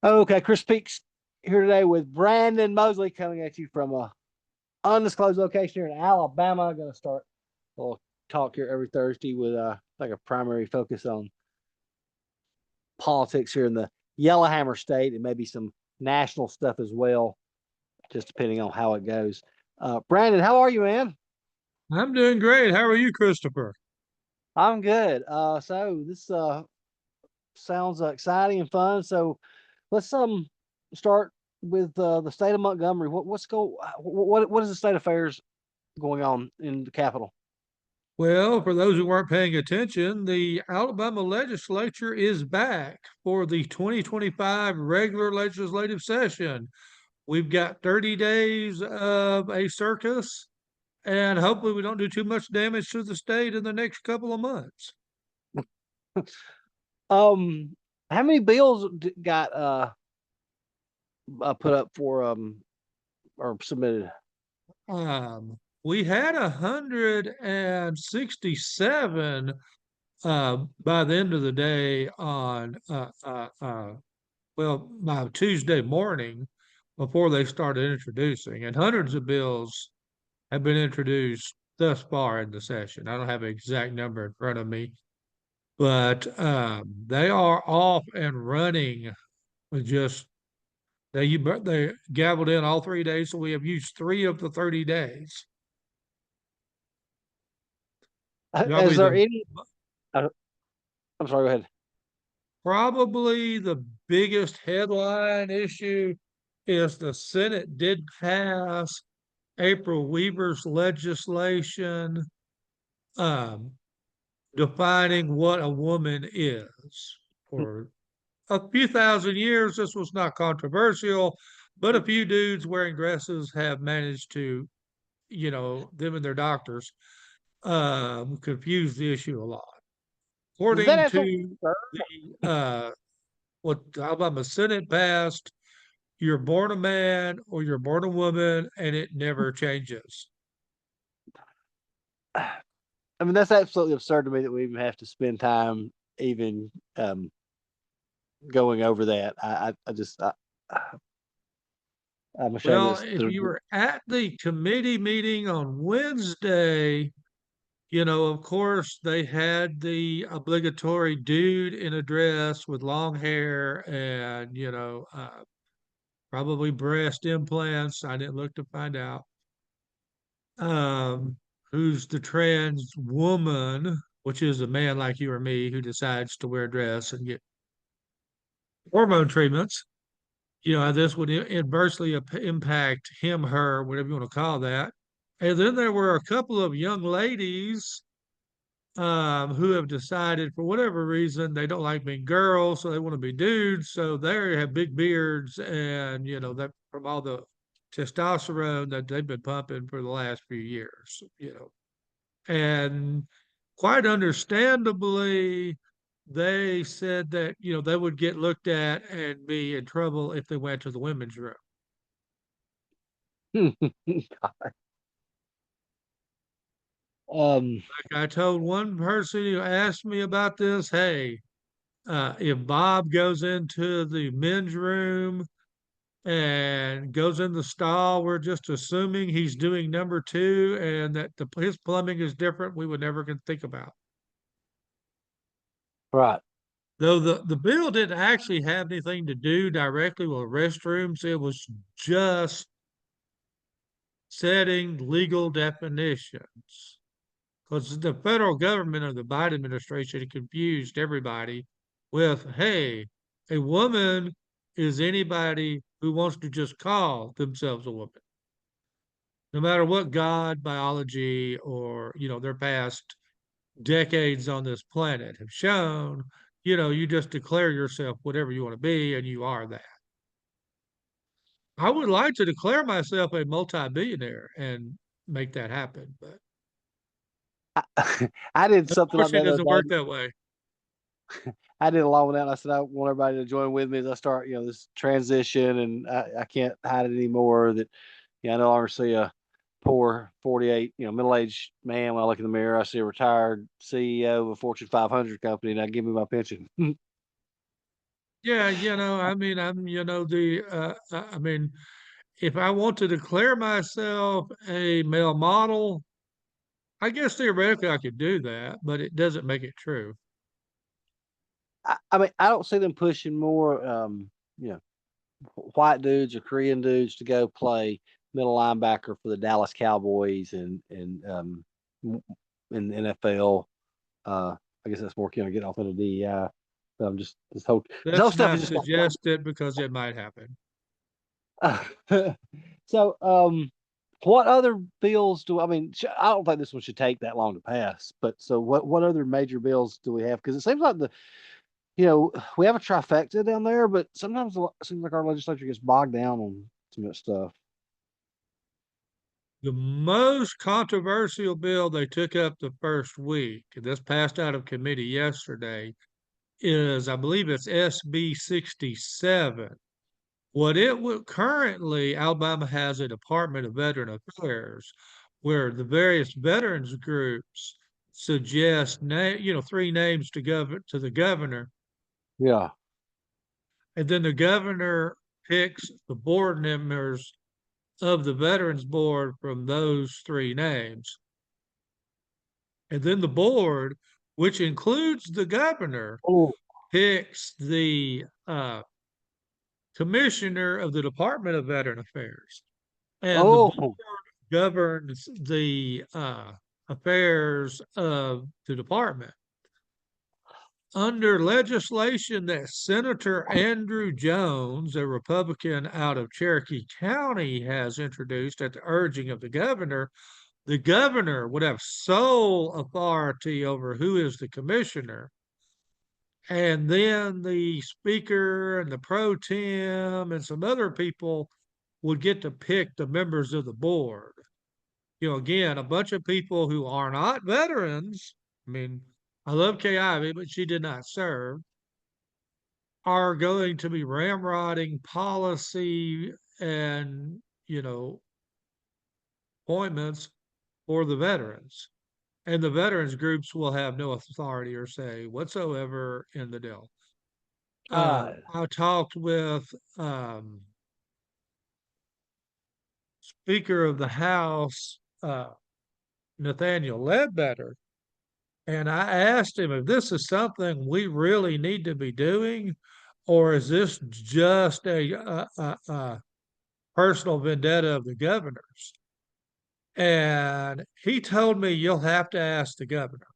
Okay, Chris Peaks here today with Brandon Mosley coming at you from a undisclosed location here in Alabama. I'm going to start a little talk here every Thursday with like a primary focus on politics here in the Yellowhammer State and maybe some national stuff as well, just depending on how it goes. Brandon, how are you, man? I'm doing great. How are you, Christopher? I'm good. So this sounds exciting and fun. So let's start with the state of Montgomery. What is the state affairs going on in the Capitol? Well, for those who weren't paying attention, the Alabama legislature is back for the 2025 regular legislative session. We've got 30 days of a circus, and hopefully we don't do too much damage to the state in the next couple of months. Um, how many bills got put up for or submitted? We had 167 by the end of the day on by Tuesday morning before they started introducing, and hundreds of bills have been introduced thus far in the session. I don't have an exact number in front of me, but they are off and running with just they gavelled in all 3 days, so we have used 3 of the 30 days. Is Probably there the any? Uh, I'm sorry. Go ahead. probably the biggest headline issue is the Senate did pass April Weaver's legislation um, defining what a woman is. For a few thousand years, this was not controversial, but a few dudes wearing dresses have managed to, them and their doctors, confuse the issue a lot. Does that According have something? to the what Alabama Senate passed, you're born a man or you're born a woman, and it never changes. I mean, that's absolutely absurd to me that we even have to spend time even going over that. I'm ashamed Well, of if this. you were at the committee meeting on Wednesday, of course, they had the obligatory dude in a dress with long hair and, probably breast implants. I didn't look to find out. Um, who's the trans woman, which is a man like you or me who decides to wear a dress and get hormone treatments. This would adversely impact him, her, whatever you want to call that. And then there were a couple of young ladies who have decided for whatever reason they don't like being girls, so they want to be dudes. So they have big beards, and that from all the testosterone that they've been pumping for the last few years. And quite understandably, they said that they would get looked at and be in trouble if they went to the women's room. um, Like I told one person who asked me about this, hey, if Bob goes into the men's room and goes in the stall, we're just assuming he's doing number two and that his plumbing is different. We would never can think about. right. Though the bill didn't actually have anything to do directly with restrooms, it was just setting legal definitions. Because the federal government of the Biden administration confused everybody with, hey, a woman is anybody who wants to just call themselves a woman, no matter what God, biology, or their past decades on this planet have shown. You just declare yourself whatever you want to be, and you are that. I would like to declare myself a multi-billionaire and make that happen, but I did something like unfortunately, that it the doesn't other work day. that way. I did along with that. And I said I want everybody to join with me as I start, this transition, and I can't hide it anymore. That I no longer see a poor 48, middle-aged man when I look in the mirror. I see a retired CEO of a Fortune 500 company, and I give me my pension. Yeah, I mean, I mean, if I want to declare myself a male model, I guess theoretically I could do that, but it doesn't make it true. I mean, I don't see them pushing more, you know, white dudes or Korean dudes to go play middle linebacker for the Dallas Cowboys and in the NFL. I guess that's more kind of getting off into DEI. Just this whole Let's stuff is not just suggest it because it might happen. so. What other bills do I mean? I don't think this one should take that long to pass. But so what other major bills do we have? Because it seems like we have a trifecta down there, but sometimes it seems like our legislature gets bogged down on too much stuff. The most controversial bill they took up the first week, and this passed out of committee yesterday, is I believe it's SB 67. What it would currently, Alabama has a Department of Veteran Affairs where the various veterans groups suggest three names to the governor, Yeah. and then the governor picks the board members of the Veterans Board from those three names. And then the board, which includes the governor, Oh, picks the commissioner of the Department of Veteran Affairs. And the board oh, governs the affairs of the department. Under legislation that Senator Andrew Jones, a Republican out of Cherokee County, has introduced at the urging of the governor would have sole authority over who is the commissioner. And then the speaker and the pro tem and some other people would get to pick the members of the board. Again, a bunch of people who are not veterans. I mean, I love Kay Ivey, but she did not serve, are going to be ramrodding policy and, appointments for the veterans. And the veterans groups will have no authority or say whatsoever in the deal. uh, I talked with Speaker of the House, Nathaniel Ledbetter, and I asked him if this is something we really need to be doing, or is this just a personal vendetta of the governor's? And he told me you'll have to ask the governor.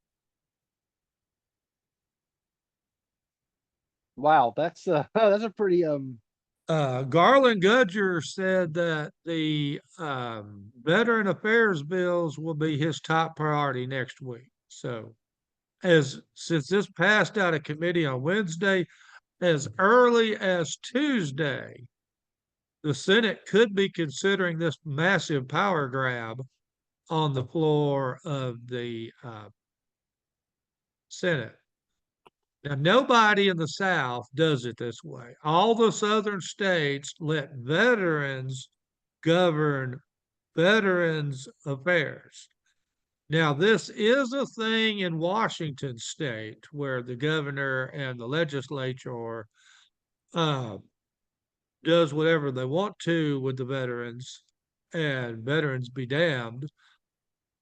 wow, that's that's a pretty Garland Gudger said that the veteran affairs bills will be his top priority next week. So, as since this passed out of committee on Wednesday, as early as Tuesday, the Senate could be considering this massive power grab on the floor of the Senate. Now, nobody in the South does it this way. All the Southern states let veterans govern veterans affairs. Now, this is a thing in Washington state where the governor and the legislature uh, does whatever they want to with the veterans, and veterans be damned.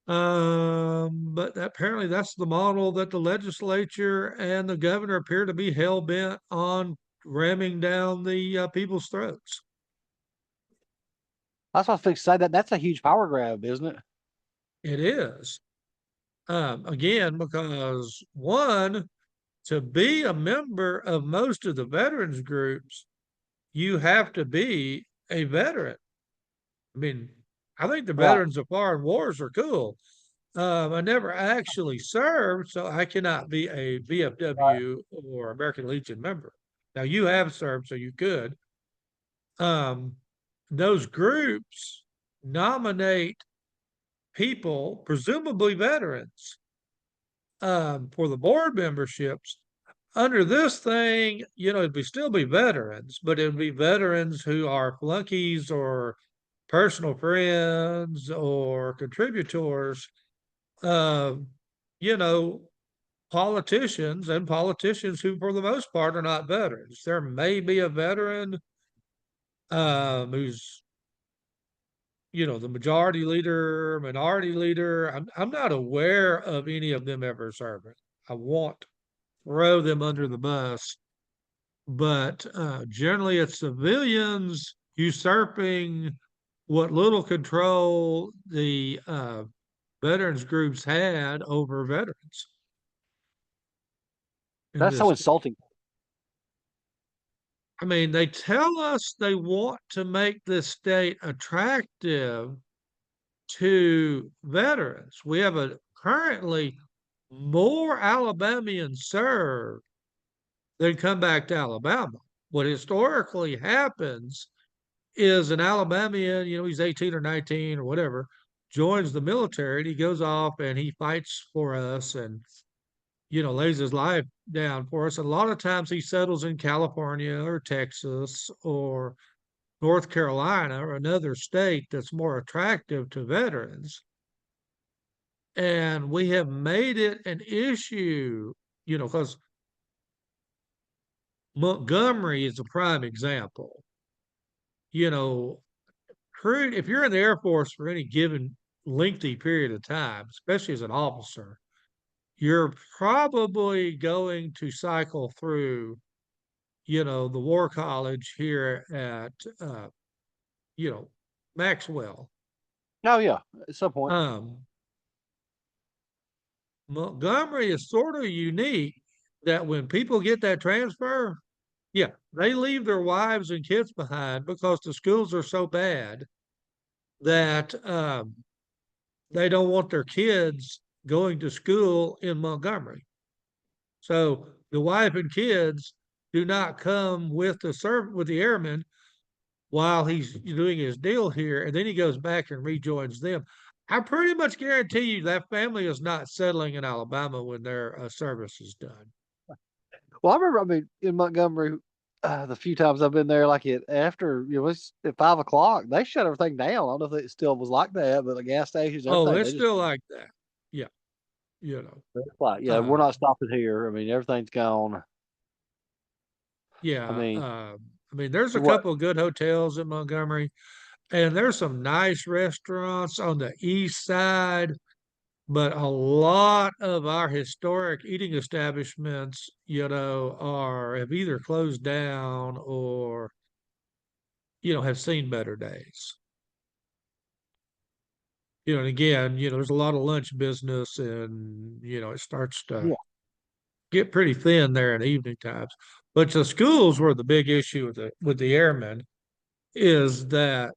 But apparently that's the model that the legislature and the governor appear to be hell bent on ramming down the people's throats. that's what I was fixing to say. That's a huge power grab, isn't it? It is. Again, because one, to be a member of most of the veterans groups, you have to be a veteran. I mean, I think the Right. veterans of foreign wars are cool. I never actually served, so I cannot be a Right. VFW or American Legion member. Now you have served, so you could. Um, those groups nominate people, presumably veterans, for the board memberships. Under this thing, it'd still be veterans, but it would be veterans who are flunkies or personal friends or contributors. Uh, you know, politicians and politicians who, for the most part, are not veterans. There may be a veteran who's the majority leader, minority leader. I'm not aware of any of them ever serving. I won't throw them under the bus, but generally it's civilians usurping what little control the veterans groups had over veterans in That's so this. insulting. I mean, they tell us they want to make this state attractive to veterans. We have currently more Alabamians serve than come back to Alabama. What historically happens is an Alabamian, he's 18 or 19 or whatever, joins the military and he goes off and he fights for us and, lays his life down for us. And a lot of times he settles in California or Texas or North Carolina or another state that's more attractive to veterans. And we have made it an issue, because Montgomery is a prime example. You know, if you're in the Air Force for any given lengthy period of time, especially as an officer, you're probably going to cycle through, the War College here at, you know, Maxwell. Oh yeah, at some point. Um, Montgomery is sort of unique that when people get that transfer, yeah, they leave their wives and kids behind because the schools are so bad that they don't want their kids going to school in Montgomery. So the wife and kids do not come with the airmen while he's doing his deal here, and then he goes back and rejoins them. I pretty much guarantee you that family is not settling in Alabama when their service is done. Well, I remember, I mean, in Montgomery, the few times I've been there, like after, it's at 5 o'clock, they shut everything down. I don't know if it still was like that, but the gas stations, Oh, everything, it's they just, still like that. Yeah, you know. it's like, yeah, we're Uh, not stopping here. I mean, everything's gone. I yeah, mean, I mean, there's a what? couple of good hotels in Montgomery, and there's some nice restaurants on the east side, but a lot of our historic eating establishments, have either closed down or, have seen better days. And again, there's a lot of lunch business and, it starts to Yeah. get pretty thin there in evening times. But the schools were the big issue with the airmen is that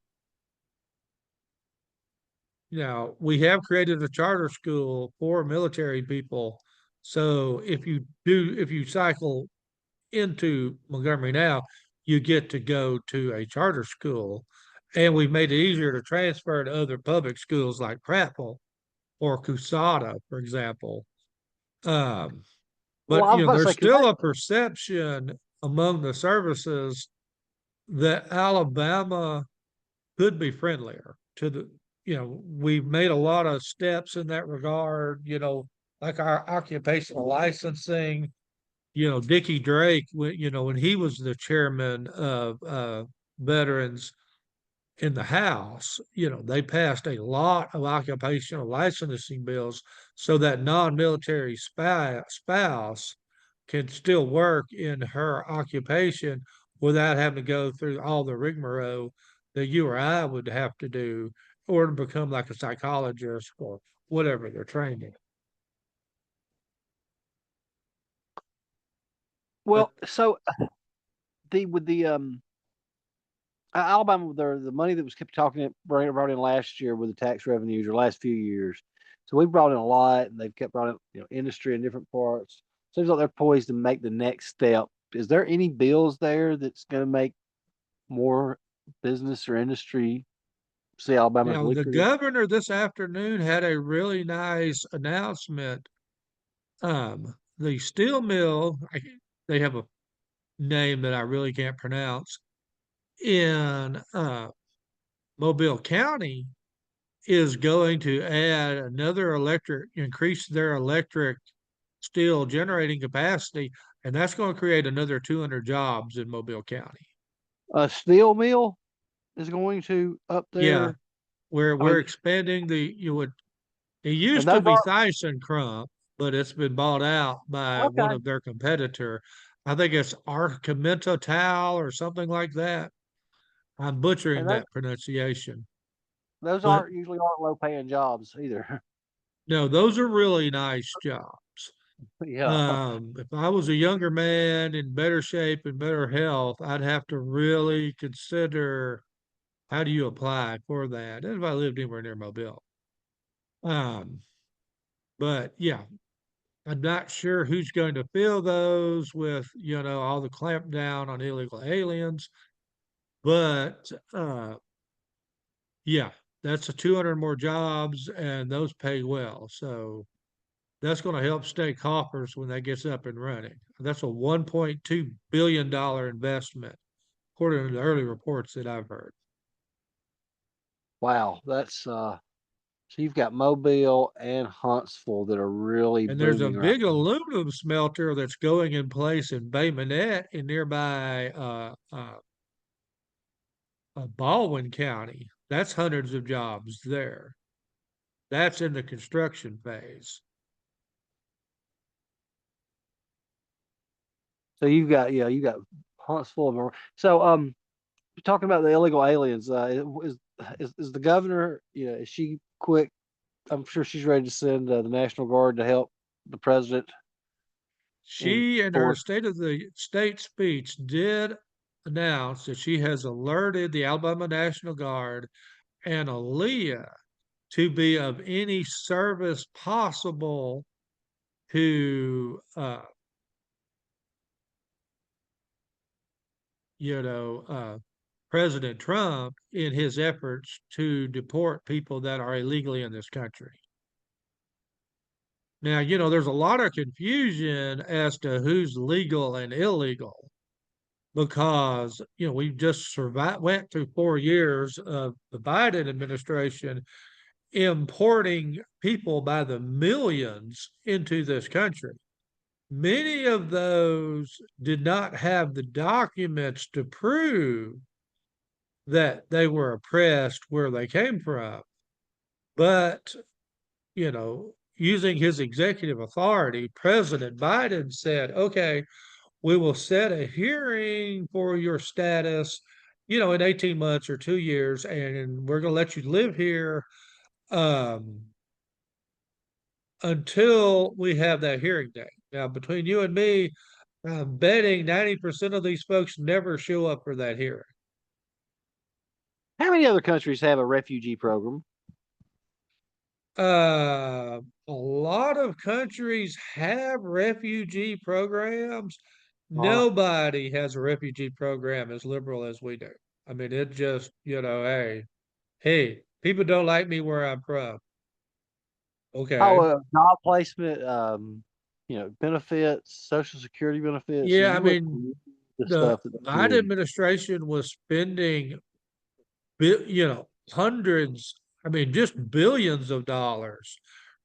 we have created a charter school for military people. So if you cycle into Montgomery now, you get to go to a charter school. And we've made it easier to transfer to other public schools like Prattville or Cusada, for example. Um, Well, but I was about to there's say, cause still a perception among the services that Alabama could be friendlier to we've made a lot of steps in that regard, like our occupational licensing, Dickie Drake, when he was the chairman of veterans in the House, they passed a lot of occupational licensing bills so that non-military spouse can still work in her occupation without having to go through all the rigmarole that you or I would have to do or to become like a psychologist or whatever they're trained in. But well, so with the Alabama, the money that was kept brought in last year with the tax revenues or last few years. So we brought in a lot, and they've kept brought in, industry in different parts. Seems like they're poised to make the next step. Is there any bills there that's going to make more business or industry see Alabama as the lucrative? governor this afternoon had a really nice announcement. The steel mill, they have a name that I really can't pronounce in Mobile County is going to add increase their electric steel generating capacity, and that's going to create another 200 jobs in Mobile County. A steel mill is going to up Yeah, there. I we're mean, expanding the you would it and used to those be are ThyssenKrupp, but it's been bought out by one okay. of their competitor. I think it's Tal or something like that. I'm butchering And those that pronunciation. those But aren't usually aren't low paying jobs either. no, those are really nice jobs. Yeah. If I was a younger man in better shape and better health, I'd have to really consider how do you apply for that. And if I lived anywhere near Mobile. Um, but yeah, I'm not sure who's going to fill those with, all the clamp down on illegal aliens. But yeah, that's a 200 more jobs and those pay well. So that's going to help state coffers when that gets up and running. That's a $1.2 billion investment, according to the early reports that I've heard. Wow. That's so you've got Mobile and Huntsville that are really And there's a booming right big now. aluminum smelter that's going in place in Bay Minette in nearby Baldwin County. That's hundreds of jobs there. That's in the construction phase. So you've got yeah, you got Huntsville. So talking about the illegal aliens, is the governor, is she quick? I'm sure she's ready to send the National Guard to help the president She, in her enforce. State of the State speech, did announce that she has alerted the Alabama National Guard and Aaliyah to be of any service possible to, you know, uh, President Trump in his efforts to deport people that are illegally in this country. Now, there's a lot of confusion as to who's legal and illegal because, we just went through 4 years of the Biden administration importing people by the millions into this country. Many of those did not have the documents to prove that they were oppressed where they came from. But, using his executive authority, President Biden said, okay, we will set a hearing for your status, in 18 months or 2 years, and we're going to let you live here um, until we have that hearing date. Now, between you and me, I'm betting 90% of these folks never show up for that hearing. How many other countries have a refugee program? A lot of countries have refugee programs. Uh, Nobody has a refugee program as liberal as we do. I mean, it just, hey, people don't like me where I'm from. oh, Okay. job placement, benefits, Social Security benefits. Yeah, I You look mean, at the the stuff that they Biden do. administration was spending, hundreds, I mean, just billions of dollars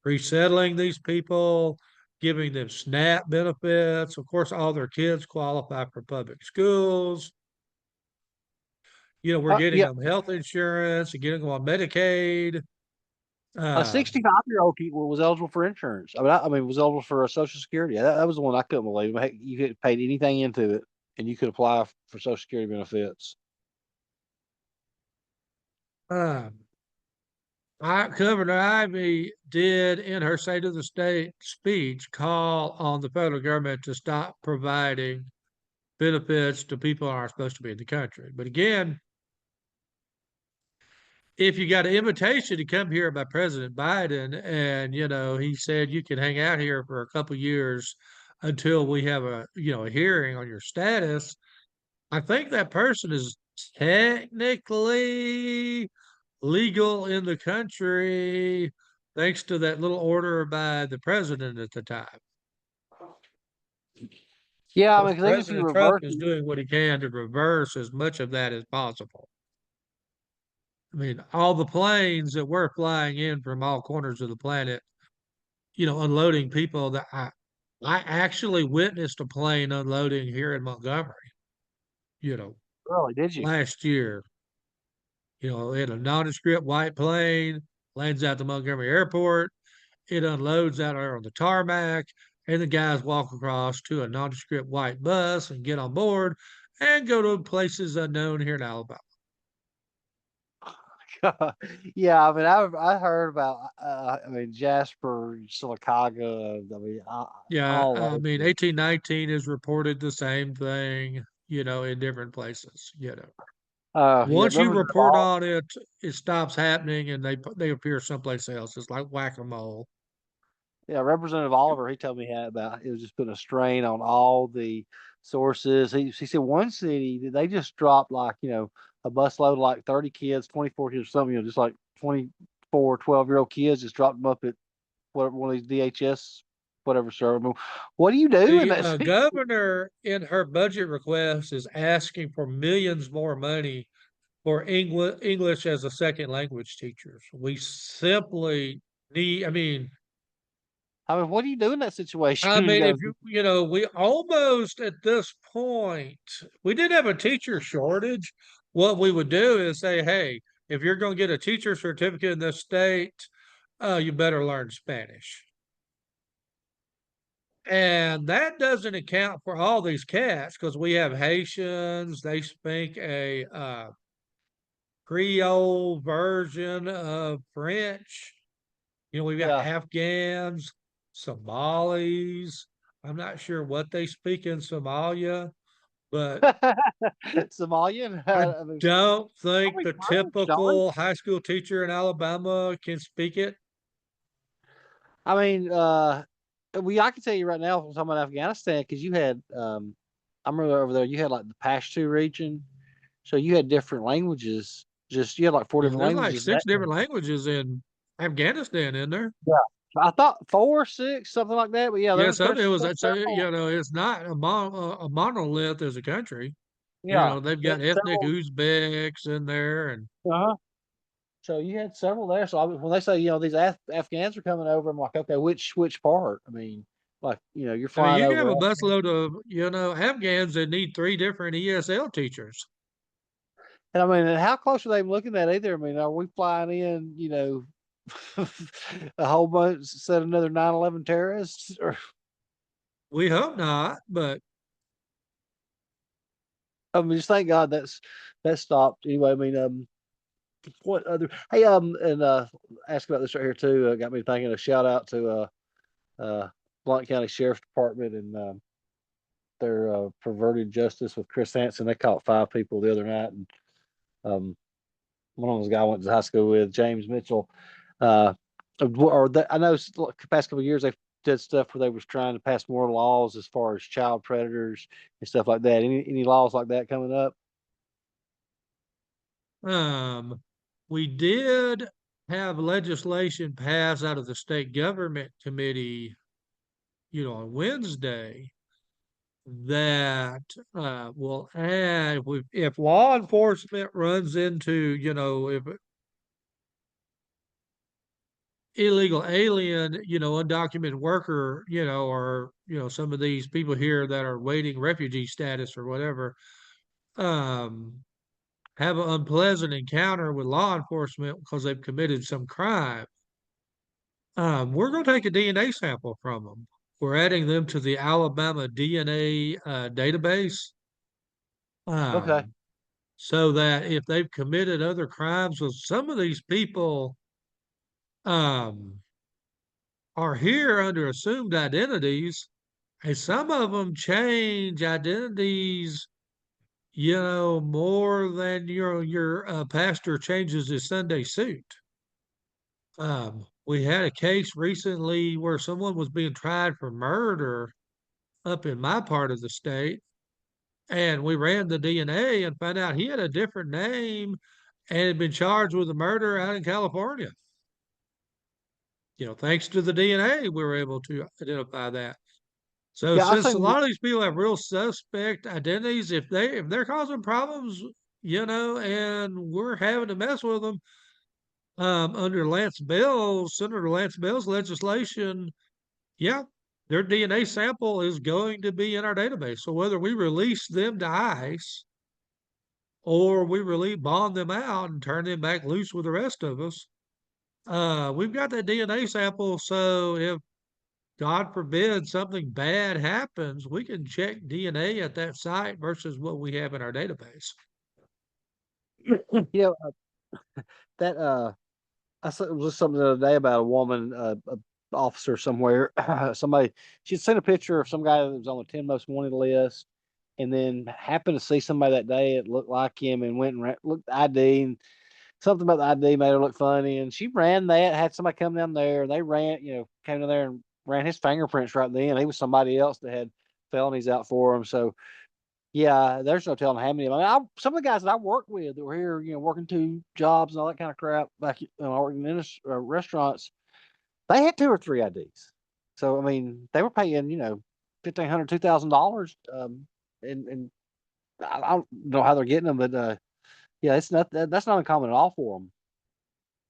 resettling these people, giving them SNAP benefits. Of course, all their kids qualify for public schools. We're getting Yeah, them health insurance and getting them on Medicaid. a Uh, 65-year-old was eligible for insurance. I mean, was eligible for a Social Security. That was the one I couldn't believe. Heck, you could pay anything into it, and you could apply for Social Security benefits. uh, Governor Ivy did, in her State of the State speech, call on the federal government to stop providing benefits to people who aren't supposed to be in the country. But again, if you got an invitation to come here by President Biden and he said you can hang out here for a couple years until we have a hearing on your status, I think that person is technically legal in the country thanks to that little order by the president at the time. Yeah, I Because mean, because even if you President Trump reverse is it, doing what he can to reverse as much of that as possible. I mean, all the planes that we're flying in from all corners of the planet, unloading people that I actually witnessed a plane unloading here in Montgomery, you know, Really? Did you? last year, in a nondescript white plane, lands at the Montgomery airport. It unloads out there on the tarmac, and the guys walk across to a nondescript white bus and get on board and go to places unknown here in Alabama. Yeah, I mean, I heard about, I mean, Jasper, Silicaga, I mean, Yeah, all I mean, over. 1819 is reported the same thing, in different places. Yeah, Once you Representative report All, on it, it stops happening and they appear someplace else. It's like whack-a-mole. yeah, Representative Oliver, he told me how about it was just putting a strain on all the sources. He said one city they just dropped like, a busload of like 30 kids, 24 kids or something, just like 24, 12-year-old kids, just dropped them up at whatever one of these DHS, whatever, sir. I mean, what do you do in The that situation? governor in her budget request is asking for millions more money for English as a second language teachers. We simply need, I mean, what do you do in that situation I when you mean, got if we almost at this point, we did have a teacher shortage. What we would do is say, hey, if you're going to get a teacher certificate in this state, you better learn Spanish. And that doesn't account for all these cats because we have Haitians, they speak a Creole version of French. We've got yeah. Afghans, Somalis. I'm not sure what they speak in Somalia, but Somalian? I I mean, don't think probably the French, don't typical high school teacher in Alabama can speak it. I mean, I can tell you right now, from talking about Afghanistan, because you had, I remember over there, you had like the Pashto region, so you had different languages. Just you had like four Yeah, different there's like languages. six different languages in Afghanistan in there. Yeah, I thought four, six, something like that. But yeah, Yeah, so it was, there's so, several. it's not a monolith as a country. Yeah, They've got there's ethnic several. Uzbeks in there, and Uh-huh. So you had several there. So when they say, these Afghans are coming over, I'm like, okay, which part? I mean, like, you're I mean, flying you can have over. a busload of, Afghans that need three different ESL teachers. And I mean, how close are they looking at either? I mean, are we flying in, a whole bunch, set another 9/11 terrorists? Or We hope not, but I mean, just thank God that stopped. Anyway, I mean, what other? Hey, and ask about this right here too. Got me thinking. A shout out to uh, Blount County Sheriff's Department and their perverted justice with Chris Hansen. They caught 5 people the other night, and um, one of those guy I went to high school with, James Mitchell. Uh, I know the past couple of years they've did stuff where they was trying to pass more laws as far as child predators and stuff like that. Any laws like that coming up? um, we did have legislation passed out of the state government committee, on Wednesday that will add if law enforcement runs into, if illegal alien, undocumented worker, or some of these people here that are waiting refugee status or whatever, um, have an unpleasant encounter with law enforcement because they've committed some crime. We're going to take a DNA sample from them. We're adding them to the Alabama DNA database. Okay. Um, so that if they've committed other crimes, with some of these people um, are here under assumed identities, and some of them change identities, more than your pastor changes his Sunday suit. We had a case recently where someone was being tried for murder up in my part of the state, and we ran the DNA and found out he had a different name and had been charged with a murder out in California. Thanks to the DNA, we were able to identify that. So Yeah, I since a think lot of these people have real suspect identities, if they're causing problems, and we're having to mess with them, under Senator Lance Bell's legislation, yeah, their DNA sample is going to be in our database. So whether we release them to ICE or we really bond them out and turn them back loose with the rest of us, we've got that DNA sample. So if God forbid something bad happens, we can check DNA at that site versus what we have in our database. You know, that I saw it was something the other day about a woman, a officer somewhere, somebody she'd seen a picture of some guy that was on the 10 most wanted list, and then happened to see somebody that day that looked like him and went and looked at the ID, and something about the ID made her look funny, and she ran that, had somebody come down there, they ran, came down there and ran his fingerprints right then. He was somebody else that had felonies out for him. So yeah, there's no telling how many. Some of the guys that I worked with that were here, working two jobs and all that kind of crap back when I worked in restaurants, they had two or three IDs. So I mean, they were paying, $1,500, $2,000, and I don't know how they're getting them, but yeah, that's not uncommon at all for them.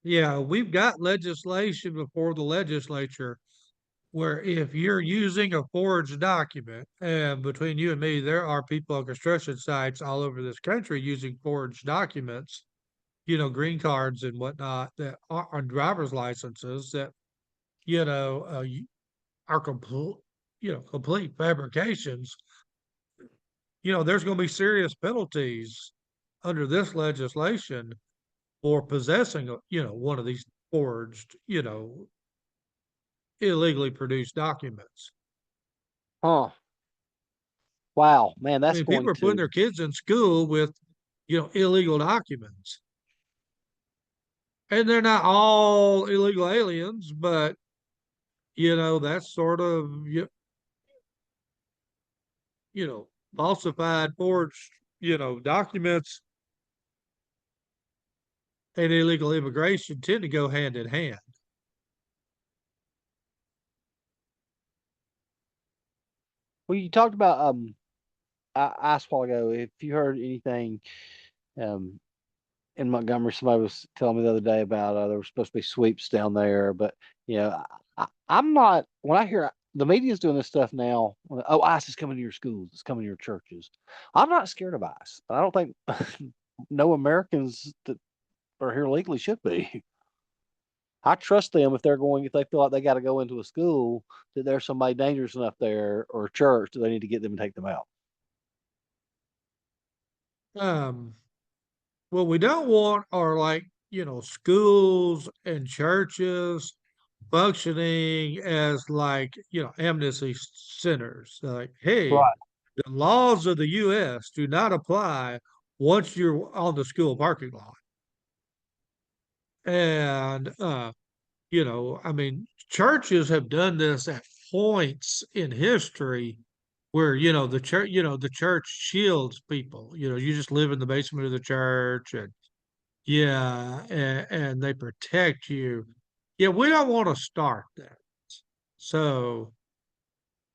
Yeah, we've got legislation before the legislature where if you're using a forged document, and between you and me, there are people on construction sites all over this country using forged documents, green cards and whatnot that are on driver's licenses that, are complete, complete fabrications. There's going to be serious penalties under this legislation for possessing, one of these forged, illegally produced documents. Huh. Wow, man, I that's mean, people going are putting to. their kids in school with, illegal documents. And they're not all illegal aliens, but, that's sort of, falsified, forged, documents and illegal immigration tend to go hand in hand. Well, you talked about I asked a while ago if you heard anything um in Montgomery. Somebody was telling me the other day about there were supposed to be sweeps down there, but I'm not. When I hear the media's doing this stuff now, oh, ICE is coming to your schools, it's coming to your churches. I'm not scared of ICE. I don't think no Americans that are here legally should be. I trust them if they feel like they got to go into a school that there's somebody dangerous enough there or a church that they need to get them and take them out. Um, what we don't want are like, schools and churches functioning as like, amnesty centers. Like, hey, Right. the laws of the US do not apply once you're on the school parking lot. And I mean, churches have done this at points in history where, the church shields people. You just live in the basement of the church and yeah, and they protect you. Yeah, we don't want to start that. So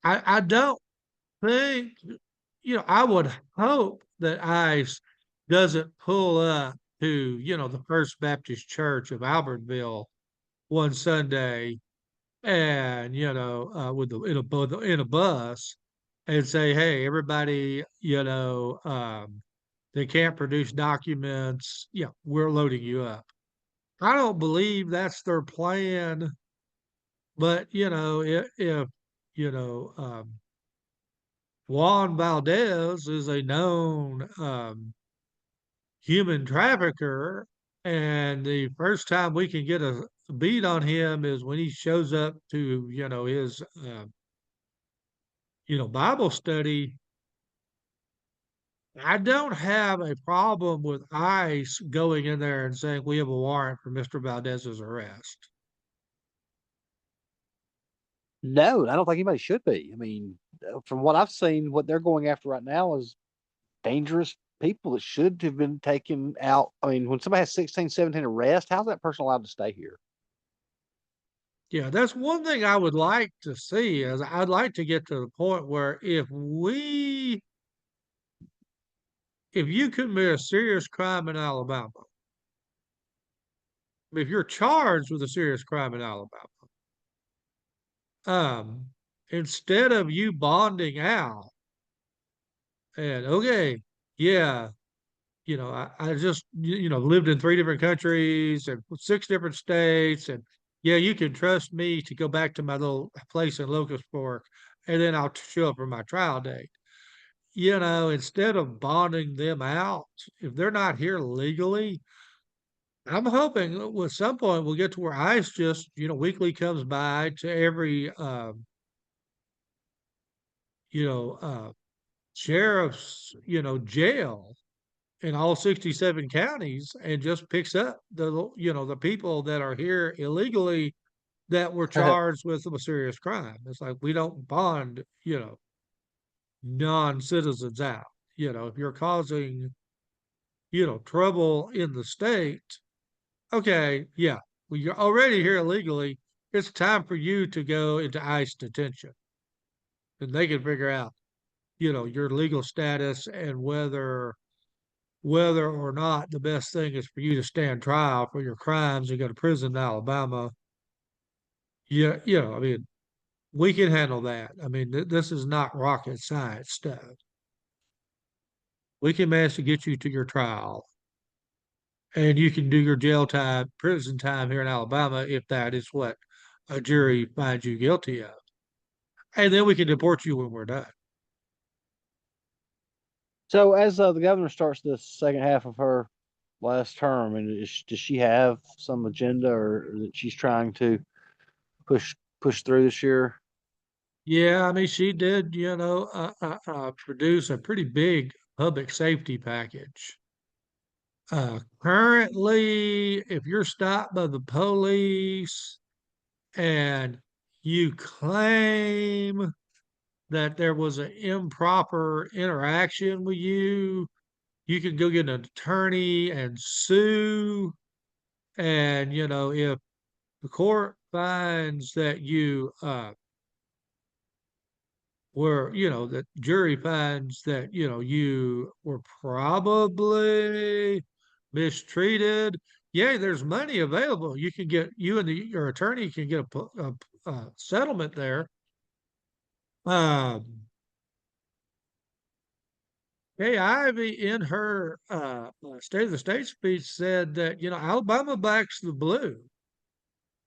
I don't think, I would hope that ICE doesn't pull up to, the First Baptist Church of Albertville one Sunday and, with in a bus and say, hey, everybody, they can't produce documents. Yeah, we're loading you up. I don't believe that's their plan, but if you know, Juan Valdez is a known human trafficker, and the first time we can get a beat on him is when he shows up to his Bible study. I don't have a problem with ICE going in there and saying we have a warrant for Mr. Valdez's arrest. No, I don't think anybody should be. I mean, from what I've seen, what they're going after right now is dangerous people that should have been taken out. I mean, when somebody has 16, 17 arrests, how's that person allowed to stay here? Yeah, that's one thing I would like to see is I'd like to get to the point where if you commit a serious crime in Alabama, if you're charged with a serious crime in Alabama, um, instead of you bonding out and okay, yeah, I just lived in 3 different countries and 6 different states, and yeah, you can trust me to go back to my little place in Locust Fork, and then I'll show up for my trial date. Instead of bonding them out, if they're not here legally, I'm hoping at some point we'll get to where ICE just weekly comes by to every you know sheriff's jail in all 67 counties and just picks up the people that are here illegally that were charged with a serious crime. It's like we don't bond, non-citizens out. If you're causing, trouble in the state, okay, yeah, well, you're already here illegally. It's time for you to go into ICE detention. And they can figure out, your legal status and whether or not the best thing is for you to stand trial for your crimes and go to prison in Alabama. Yeah, I mean, we can handle that. I mean, this is not rocket science stuff. We can manage to get you to your trial, and you can do your jail time, prison time here in Alabama if that is what a jury finds you guilty of. And then we can deport you when we're done. So as the governor starts the second half of her last term, and does she have some agenda or that she's trying to push through this year? Yeah, I mean, she did, produce a pretty big public safety package. Currently, if you're stopped by the police and you claim that there was an improper interaction with you, you can go get an attorney and sue. And, if the court finds that you that jury finds that, you were probably mistreated. Yeah, there's money available. You and your attorney can get a settlement there. Um, Hey, Ivy, in her State of the State speech, said that, Alabama backs the blue,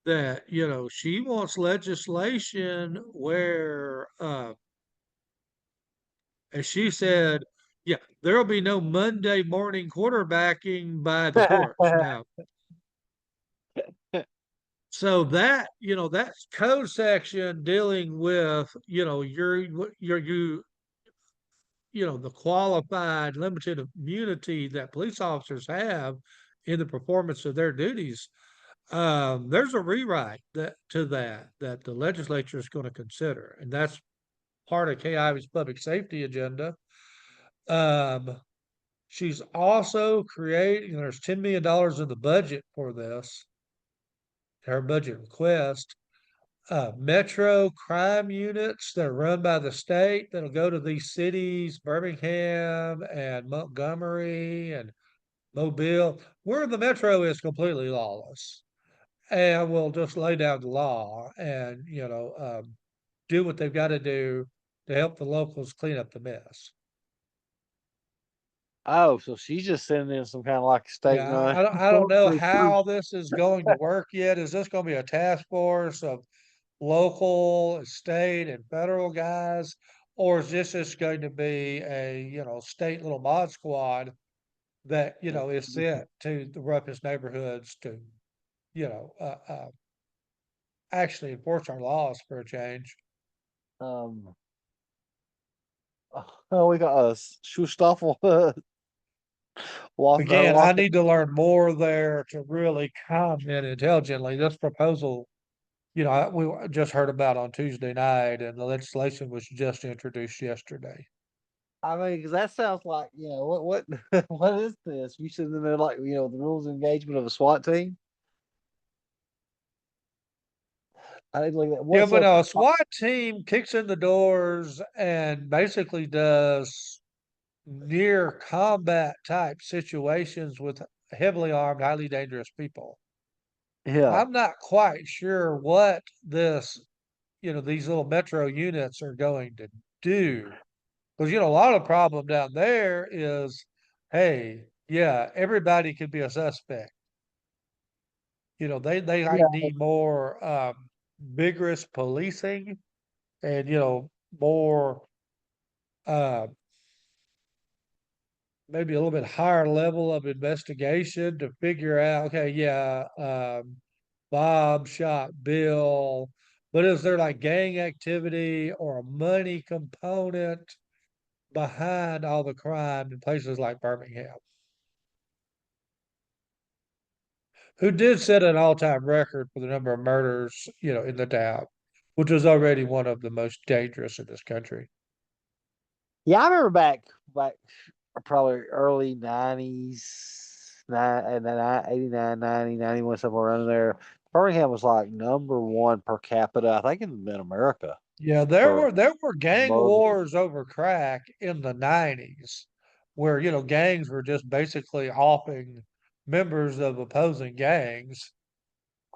that, she wants legislation where, as she said, yeah, there'll be no Monday morning quarterbacking by the courts. Now, so that code section dealing with, the qualified limited immunity that police officers have in the performance of their duties. There's a rewrite that the legislature is going to consider, and that's part of KIV's public safety agenda. Um, she's also creating, there's $10 million in the budget for this, her budget request. Metro crime units that are run by the state that'll go to these cities, Birmingham and Montgomery and Mobile, where the metro is completely lawless, and will just lay down the law and do what they've got to do to help the locals clean up the mess. Oh, so she's just sending in some kind of like Yeah, statement. I don't know how this is going to work yet. Is this going to be a task force of local, state, and federal guys, or is this just going to be a state little mod squad that is sent to the roughest neighborhoods to you know uh, uh, actually enforce our laws for a change? Um, oh, we got a Schustoffel walk Again, I walk. need to learn more there to really comment intelligently. This proposal, we just heard about on Tuesday night, and the legislation was just introduced yesterday. I mean, because that sounds like what what is this? You should have like the rules of engagement of a SWAT team. I need to look at that. Yeah, What's but up? no, a SWAT team kicks in the doors and basically does near combat type situations with heavily armed, highly dangerous people. Yeah. I'm not quite sure what this, these little metro units are going to do. Because, a lot of problem down there is, hey, yeah, everybody could be a suspect. They Yeah. like need more vigorous policing and, more uh, maybe a little bit higher level of investigation to figure out, okay, yeah, Bob shot Bill, but is there like gang activity or a money component behind all the crime in places like Birmingham, who did set an all-time record for the number of murders, in the town, which was already one of the most dangerous in this country. Yeah, I remember back probably early 90s, and then 89, 90, 91, somewhere around there. Birmingham was like number one per capita, I think, in America Yeah, there for were there were gang murder. wars over crack in the 90s where, gangs were just basically offing members of opposing gangs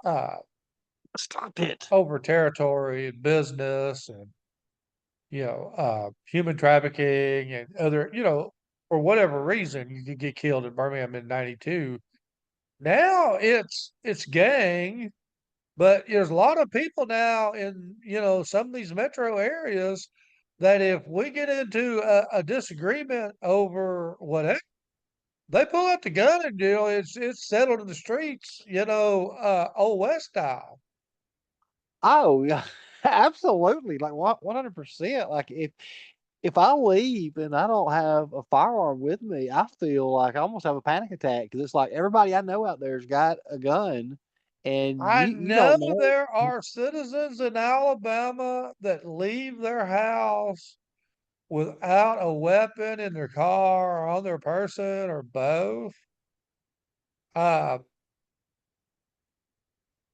uh Stop it. over territory and business and human trafficking and other, for whatever reason you could get killed in Birmingham in 92. Now it's gang. But there's a lot of people now in, some of these metro areas that if we get into a disagreement over whatever, they pull out the gun and it's settled in the streets, old West style. Oh yeah, absolutely. Like 100%. Like if I leave and I don't have a firearm with me, I feel like I almost have a panic attack because it's like everybody I know out there's got a gun, and I you know don't know. there are citizens in Alabama that leave their house without a weapon in their car or on their person or both. Uh,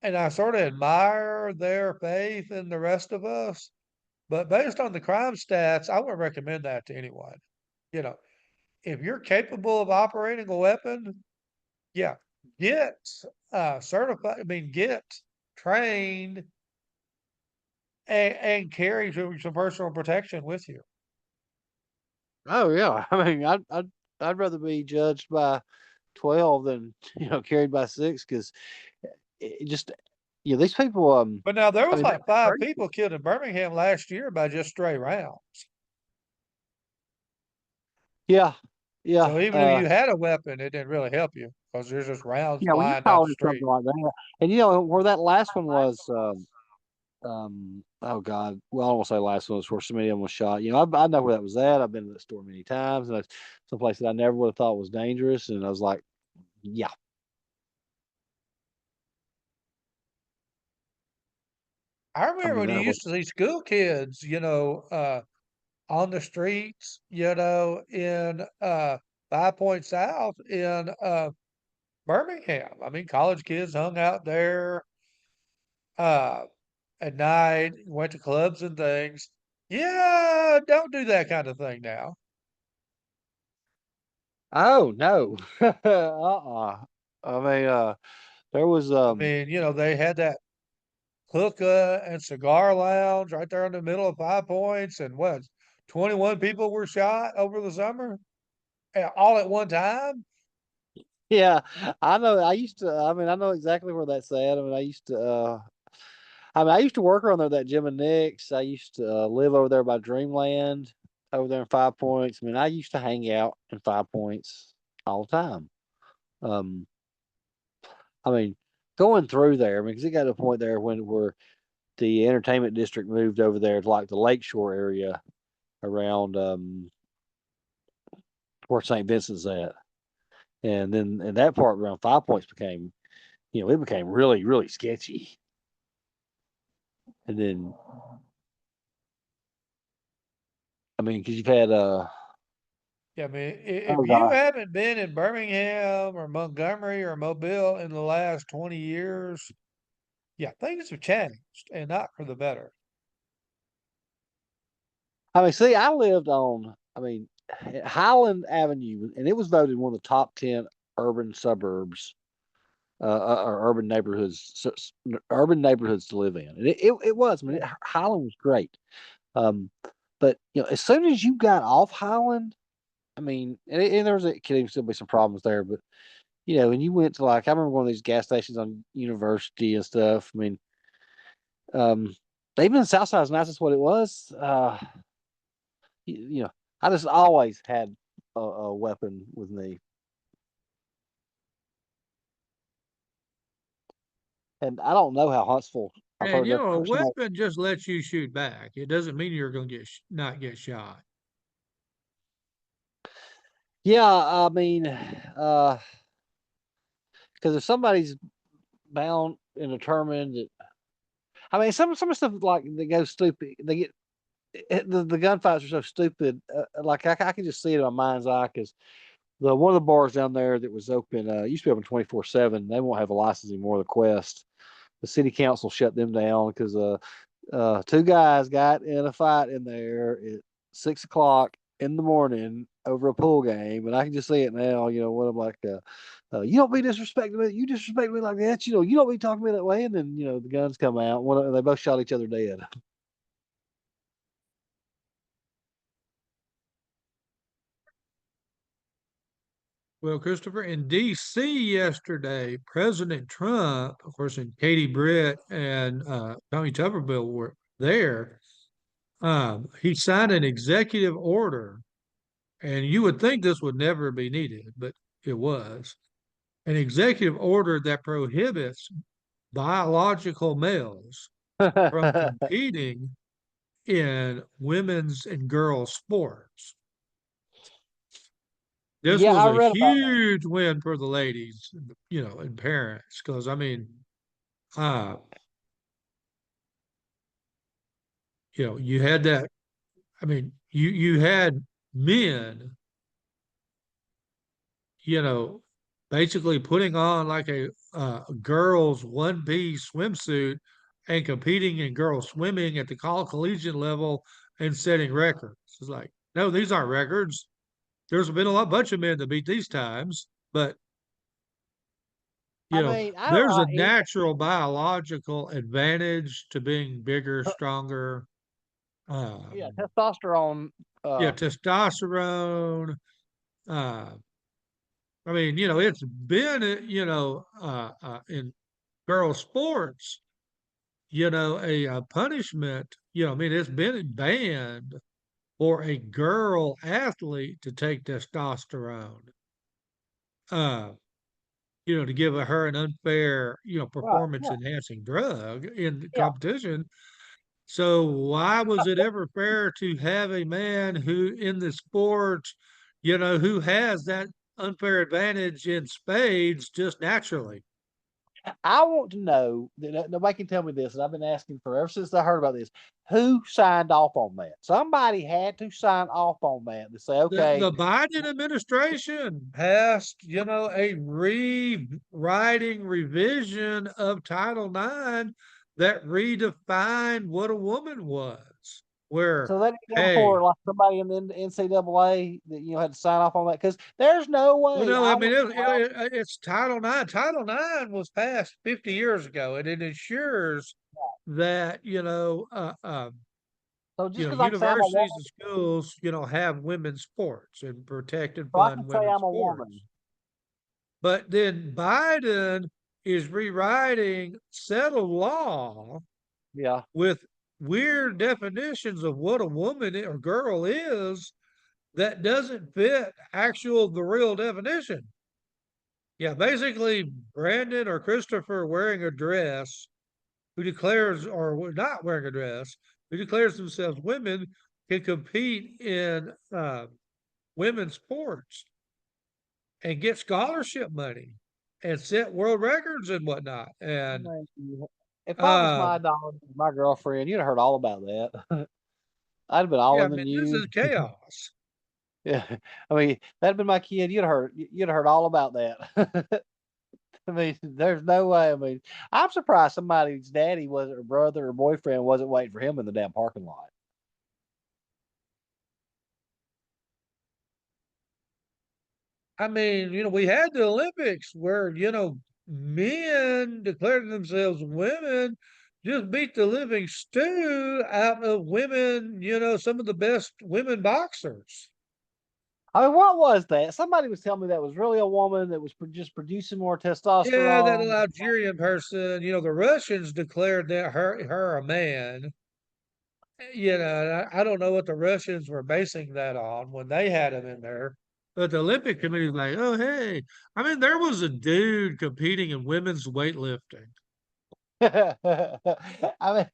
And I sort of admire their faith in the rest of us. But based on the crime stats, I would recommend that to anyone. You know, if you're capable of operating a weapon, yeah, get certified. I mean, get trained and carry some personal protection with you. Oh yeah, I mean, I'd rather be judged by 12 than carried by six because it just these people But now there I was mean like they're five crazy. people killed in Birmingham last year by just stray rounds. Yeah, yeah, So even if you had a weapon, it didn't really help you because there's just rounds yeah. When you flying down call the it something street. like that, and where that last one was. Oh God, well, I don't want to say last one was where somebody of them was shot. I know where that was at. I've been to that store many times, and it's someplace that I never would have thought was dangerous. And I was like, yeah, I I remember mean when you that was used to see school kids, on the streets, in 5 Point South in Birmingham. I mean, college kids hung out there uh at night, went to clubs and things. Yeah, don't do that kind of thing now. oh no, I mean, there was I mean, they had that hookah and cigar lounge right there in the middle of 5 Points, and 21 people were shot over the summer, all at one time. yeah, I know. I used to. I mean, I know exactly where that's at. I mean, I used to. I mean, I used to work around there, that Jim and Nick's. I used to live over there by Dreamland, over there in 5 Points. I mean, I used to hang out in 5 Points all the time. Um, I mean, going through there, I mean, because it got to a point there where the entertainment district moved over there to like the lakeshore area around where St. Vincent's at. And then and that part around 5 Points became, it became really, really sketchy. And then, I mean, because you've had, Yeah, I mean, if oh you God, haven't been in Birmingham or Montgomery or Mobile in the last 20 years, yeah, things have changed and not for the better. I mean, see, I lived on, I mean, Highland Avenue, and it was voted one of the top 10 urban suburbs or urban neighborhoods to live in. And it was. I mean, Highland was great. Um, but as soon as you got off Highland, I mean, and there was could even still be some problems there, but when you went to like, I remember one of these gas stations on University and stuff. I mean, um, even the South Side is nice as what it was. You know, I just always had a weapon with me, and I don't know how Huntsville. I've And heard their a personal. weapon just lets you shoot back. It doesn't mean you're going to not get shot. Yeah, I mean, because if somebody's bound and determined that, I mean, some stuff like they go stupid. They get the gunfights are so stupid. Like I can just see it in my mind's eye because the one of the bars down there that was open used to be open 24/7. They won't have a license anymore. The Quest, the city council shut them down because two guys got in a fight in there at 6 o'clock in the morning over a pool game, and I can just see it now. What I'm like, you don't be disrespecting me. You disrespect me like that. You don't be talking to me that way. And then the guns come out. They both shot each other dead. Well, Christopher, in D.C. yesterday, President Trump, of course, and Katie Britt and Tommy Tuberville were there. He signed an executive order, and you would think this would never be needed, but it was an executive order that prohibits biological males from competing in women's and girls' sports. This Yeah, was I a read about that. huge win for the ladies, and parents, because I mean, uh, you had that. I mean, you had men, you know, basically putting on like a girls one piece swimsuit and competing in girls swimming at the collegiate level and setting records. It's like, no, these aren't records. There's been bunch of men that beat these times, but I mean, I don't there's know. a natural biological advantage to being bigger, stronger. Yeah, Um, testosterone. yeah, Uh, testosterone. Uh, I mean, it's been, in girl sports, a punishment. I mean, it's been banned for a girl athlete to take testosterone. Uh, to give her an unfair, right. performance Yeah. enhancing drug in the Yeah. competition. So why was it ever fair to have a man who in the sport, who has that unfair advantage in spades just naturally? I want to know that nobody can tell me this, and I've been asking for ever since I heard about this. Who signed off on that? Somebody had to sign off on that to say, okay, The Biden administration passed, a rewriting revision of Title IX that redefined what a woman was. Where, so that didn't go hey, for like somebody in the NCAA that had to sign off on that because there's no well, way no, I I mean went. it's Title IX. Title IX was passed 50 years ago, and it ensures that So just because I can say I'm a universities woman, and schools have women's sports and protect and so I can fund say women's I'm a woman. sports. But then Biden is rewriting settled law Yeah. with weird definitions of what a woman or girl is that doesn't fit the real definition. Yeah, basically, Brandon or Christopher wearing a dress who declares, or not wearing a dress, who declares themselves women can compete in women's sports and get scholarship money and set world records and whatnot. I And mean, if I was uh, my daughter, my girlfriend, you'd have heard all about that. I'd have been all yeah, in I the mean, this news. is chaos. Yeah, I mean, that'd been my kid. You'd have heard all about that. I mean, there's no way. I mean, I'm surprised somebody's daddy wasn't, or brother, or boyfriend wasn't waiting for him in the damn parking lot. I mean, we had the Olympics where, men declaring themselves women just beat the living stew out of women, some of the best women boxers. I mean, what was that? Somebody was telling me that was really a woman that was just producing more Yeah, that testosterone. Algerian person, the Russians declared that her a man. I don't know what the Russians were basing that on when they had him in there. But the Olympic Committee was like, oh, hey, I mean, there was a dude competing in women's weightlifting. I mean,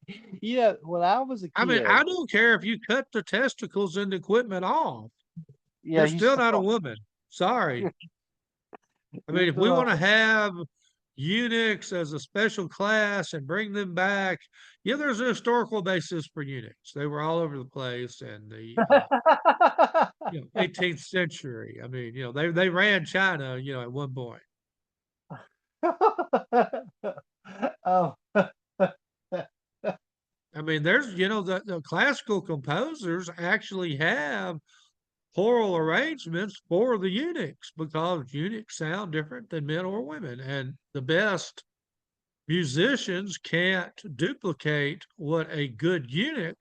when I was a I mean, I kid, don't care if you cut the testicles and equipment off. yeah, You're you still not a still woman. Sorry. I you mean, if we still want to have eunuchs as a special class and bring them back, yeah, there's a historical basis for eunuchs. They were all over the place in the 18th century. I mean, they ran China, at one point. Oh, I mean, there's, the classical composers actually have choral arrangements for the eunuchs because eunuchs sound different than men or women. And the best musicians can't duplicate what a good eunuch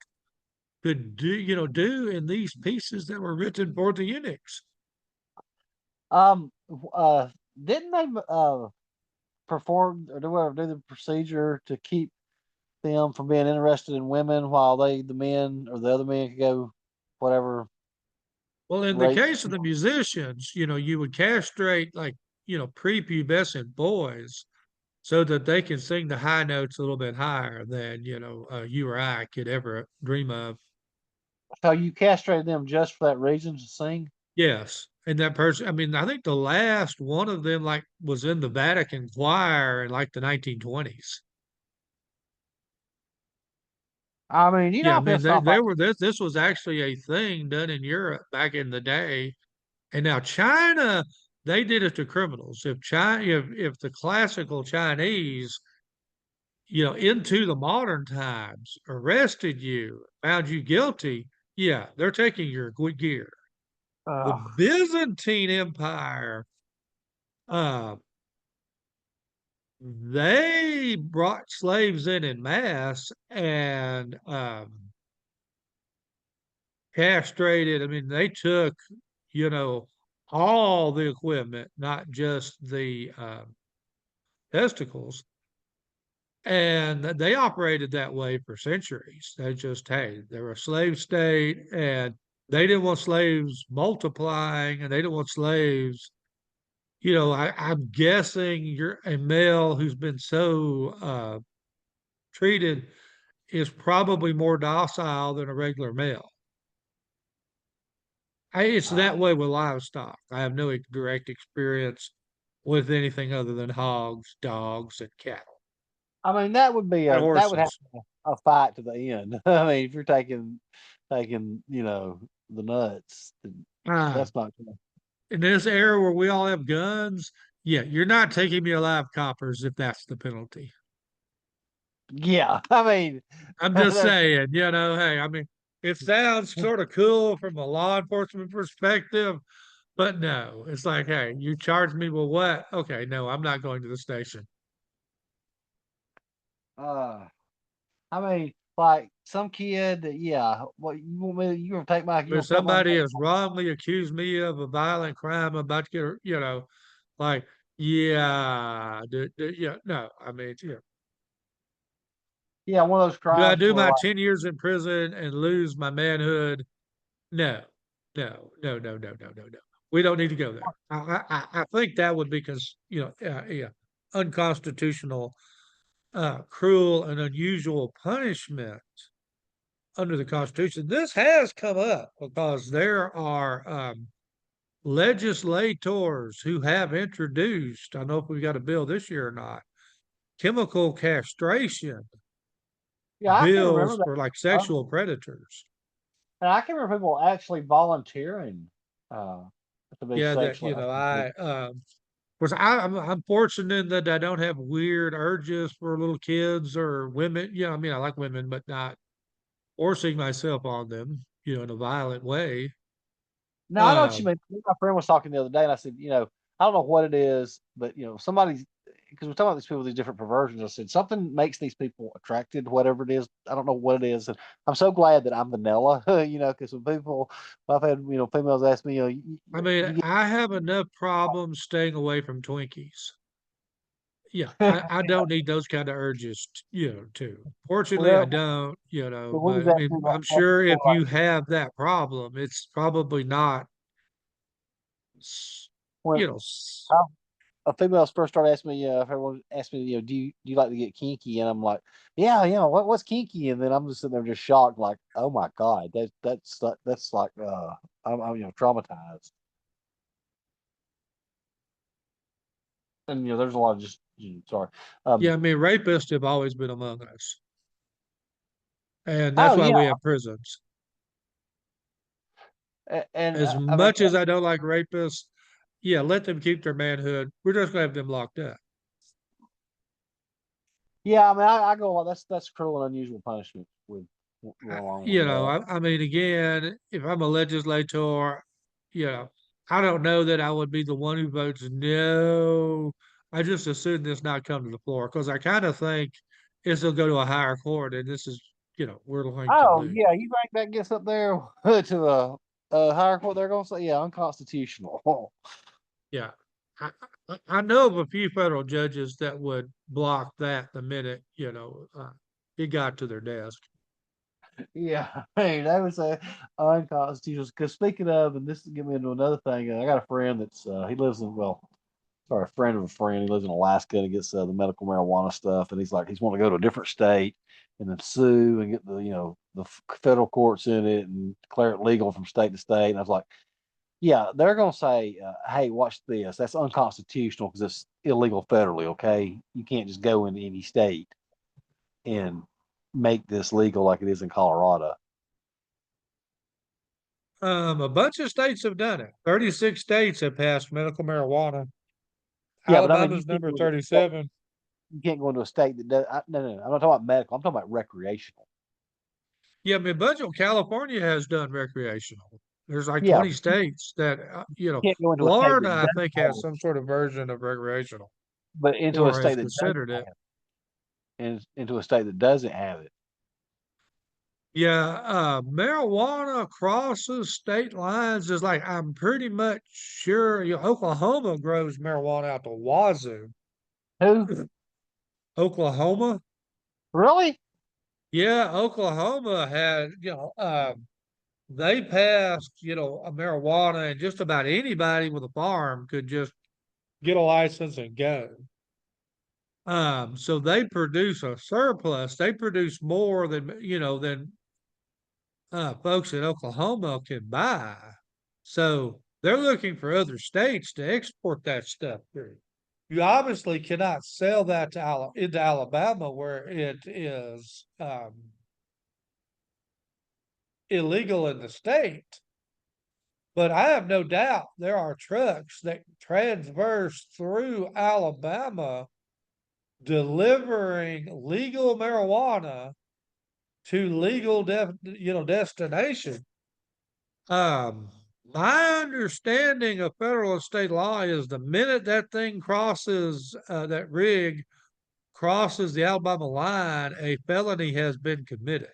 could do in these pieces that were written for the eunuchs. um, didn't they perform or do the procedure to keep them from being interested in women while the men or the other men could go whatever Well, in the rate? case of the musicians, you would castrate like, prepubescent boys so that they can sing the high notes a little bit higher than, you or I could ever dream of. So you castrated them just for that reason to sing? Yes. And that person, I mean, I think the last one of them like was in the Vatican choir in like the 1920s. I mean, Yeah, I if mean it's not like, this was actually a thing done in Europe back in the day. And now China, they did it to criminals. If the classical Chinese, into the modern times arrested you, found you guilty, yeah, they're taking your good gear. The uh, Byzantine Empire, uh, they brought slaves in mass and castrated. I mean, they took, you know, all the equipment, not just the testicles. And they operated that way for centuries. They just, hey, they were a slave state and they didn't want slaves multiplying and they didn't want slaves. I'm guessing you're a male who's been so treated is probably more docile than a regular male. It's uh, that way with livestock. I have no direct experience with anything other than hogs, dogs, and cattle I mean, and that would have horses. to be a fight to the end. I mean, if you're taking, the nuts, then Ah, that's not gonna. in this era where we all have guns, yeah, you're not taking me alive, coppers, if that's the penalty. Yeah, I mean, I'm just that's saying, hey, I mean, it sounds sort of cool from a law enforcement perspective, but no, it's like, hey, you charge me with what? Okay, no, I'm not going to the station. uh I mean, like some kid that, yeah, what you If gonna cut my somebody nose has wrongly accused me of a violent crime, I'm about to get, like, yeah, yeah, no, I mean, yeah. yeah, one of those Do I crimes do where my like, 10 years in prison and lose my manhood? No, no, no, no, no, no, no, no. We don't need to go there. I think that would be because, yeah, unconstitutional, cruel, and unusual punishment under the Constitution. This has come up because there are legislators who have introduced, I don't know if we got a bill this year or not, chemical castration yeah, I can remember bills that. for like uh, sexual predators. And I can remember people actually volunteering uh to be Yeah, that sexually I active. of course I'm fortunate that I don't have weird urges for little kids or women. Yeah, I mean I like women, but not forcing myself on them, in a violent way. No, I know what you Um, mean. My friend was talking the other day, and I said, I don't know what it is, but somebody's. because we're talking about these people with these different perversions. I said something makes these people attracted, whatever it is. I don't know what it is. And I'm so glad that I'm vanilla, because when people, I've had, females ask me, I mean, you get, I have enough problems staying away from Twinkies. Yeah, I don't need those kind of urges, too. Fortunately, I well, don't, the but ones I that mean, me I'm sure if you have that problem, it's probably not, s- when you know, s- I, a females first started asking me, if everyone asked me, do you like to get kinky? And I'm like, yeah, what's kinky? And then I'm just sitting there just shocked, like, oh my God, that's like, I'm traumatized. And there's a lot of just, sorry. yeah, Um, I mean, rapists have always been among us, and that's oh why yeah, we have prisons. and As I mean, much as I don't like rapists, yeah, let them keep their manhood. We're just gonna have them locked up. yeah, I mean, I go, well, that's cruel and unusual punishment with along with that. I mean, again, if I'm a legislator, you know, I don't know that I would be the one who votes no. I just assume this not come to the floor because I kind of think this will go to a higher court, and this is, we're going to Oh lose. yeah, you think that gets up there to a higher court? They're gonna say, yeah, unconstitutional. Yeah, I know of a few federal judges that would block that the minute it got to their desk. Yeah, hey, that was a unconstitutional. Because speaking of, and this is getting me into another thing. I got a friend that's he lives in sorry, a friend of a friend. He lives in Alaska and he gets the medical marijuana stuff, and he's want to go to a different state and then sue and get the federal courts in it and declare it legal from state to state. And I was like, yeah, they're gonna say, hey, watch this. That's unconstitutional because it's illegal federally. Okay, you can't just go into any state and make this legal like it is in Colorado. A bunch of states have done it. 36 states have passed medical marijuana. Yeah, but I mean, Alabama's number well, 37. you can't go into a state that does. No, no, no, I'm not talking about medical. I'm talking about recreational. Yeah, I mean, a bunch of California has done recreational. There's like Yeah, 20 states that, you can't go into a state Florida, that I doesn't think, have has it, some sort of version of recreational but into a or has state that doesn't considered have it. it, and into a state that doesn't have it. Yeah, marijuana crosses state lines is like, I'm pretty much sure, Oklahoma grows marijuana out the wazoo. Who Oklahoma? really? Yeah, Oklahoma had, they passed, a marijuana, and just about anybody with a farm could just get a license and go. So they produce a surplus. They produce more than folks in Oklahoma can buy. So they're looking for other states to export that stuff through. You obviously cannot sell that into Alabama where it is illegal in the state. But I have no doubt there are trucks that transverse through Alabama delivering legal marijuana to legal destination. Um, my understanding of federal and state law is the minute that thing crosses that rig crosses the Alabama line, a felony has been committed.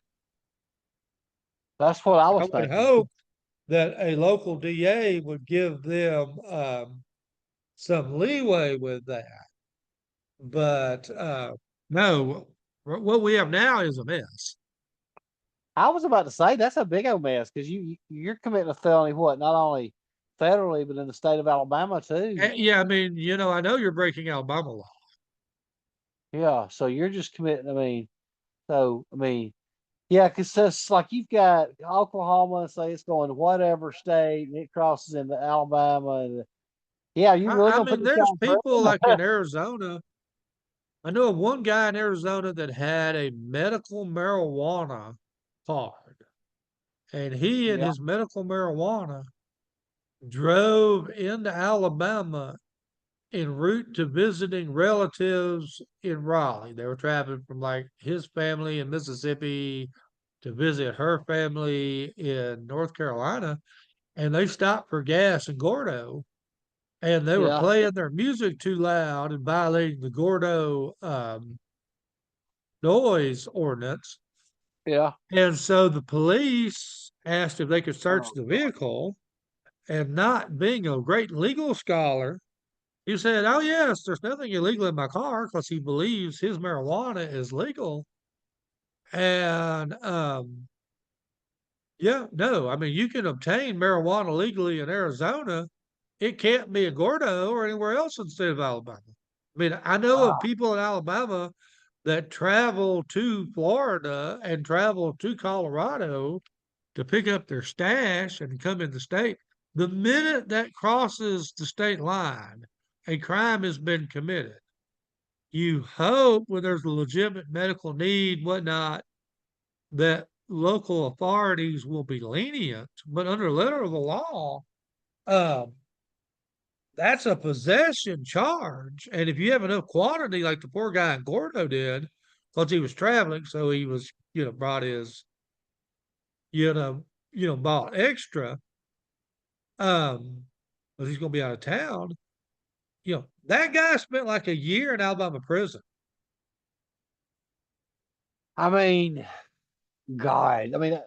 That's what I I was would thinking. hope that a local DA would give them some leeway with that. But no, what we have now is a mess. I was about to say that's a big old mess because you're committing a felony. What? Not only federally, but in the state of Alabama too. Yeah, I mean, I know you're breaking Alabama law. Yeah. So you're just committing. I mean, yeah, because it's like you've got Oklahoma, say it's going to whatever state, and it crosses into Alabama, and yeah, you really I gonna put mean, this guy there's in people prison? like in Arizona. I know of one guy in Arizona that had a medical marijuana card, and he and Yeah, his medical marijuana drove into Alabama en route to visiting relatives in Raleigh. They were traveling from like his family in Mississippi to visit her family in North Carolina, and they stopped for gas in Gordo. and they were Yeah. playing their music too loud and violating the Gordo noise ordinance. Yeah. And so the police asked if they could search Oh the God. vehicle, and not being a great legal scholar, he said, "Oh yes, there's nothing illegal in my car," because he believes his marijuana is legal. And yeah, no, I mean you can obtain marijuana legally in Arizona. It can't be in Gordo or anywhere else in the state of Alabama. I mean, I know of Ah, people in Alabama that travel to Florida and travel to Colorado to pick up their stash and come in the state. The minute that crosses the state line, a crime has been committed. You hope when there's a legitimate medical need, whatnot, that local authorities will be lenient, but under letter of the law, um, that's a possession charge. And if you have enough quantity, like the poor guy in Gordo did, because he was traveling, so he was, brought his, bought extra, um, because he's going to be out of town. That guy spent like a year in Alabama prison. I mean, God. I mean,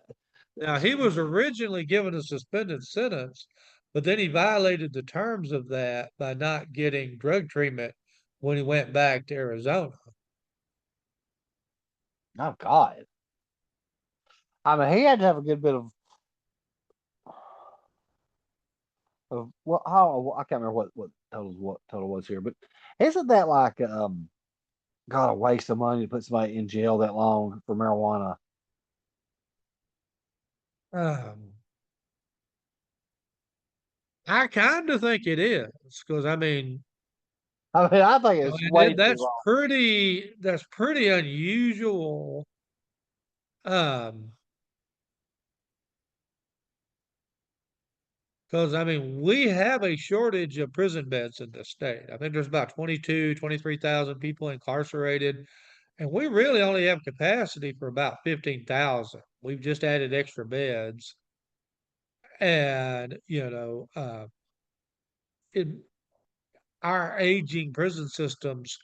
Now, he was originally given a suspended sentence, but then he violated the terms of that by not getting drug treatment when he went back to Arizona. oh God. I mean, he had to have a good bit of what how I can't remember what total was here, but isn't that like God, a waste of money to put somebody in jail that long for marijuana? Um, I kind of think it is because I mean, I mean, I think it's way too long. that's pretty unusual. Um, because I mean, we have a shortage of prison beds in this state. I think there's about 23,000 people incarcerated, and we really only have capacity for about 15,000. We've just added extra beds, and in our aging prison systems,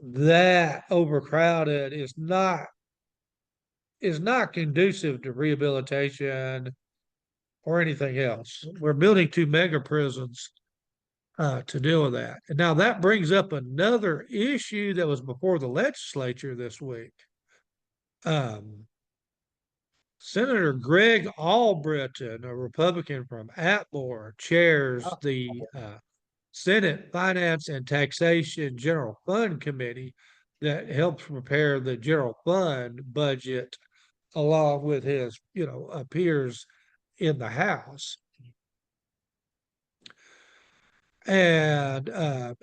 that overcrowded is not conducive to rehabilitation or anything else. We're building two mega prisons to deal with that. And now that brings up another issue that was before the legislature this week. Um, Senator Greg Albritton, a Republican from Atmore, chairs Oh, the Senate Finance and Taxation General Fund Committee that helps prepare the general fund budget along with his, peers in the House. And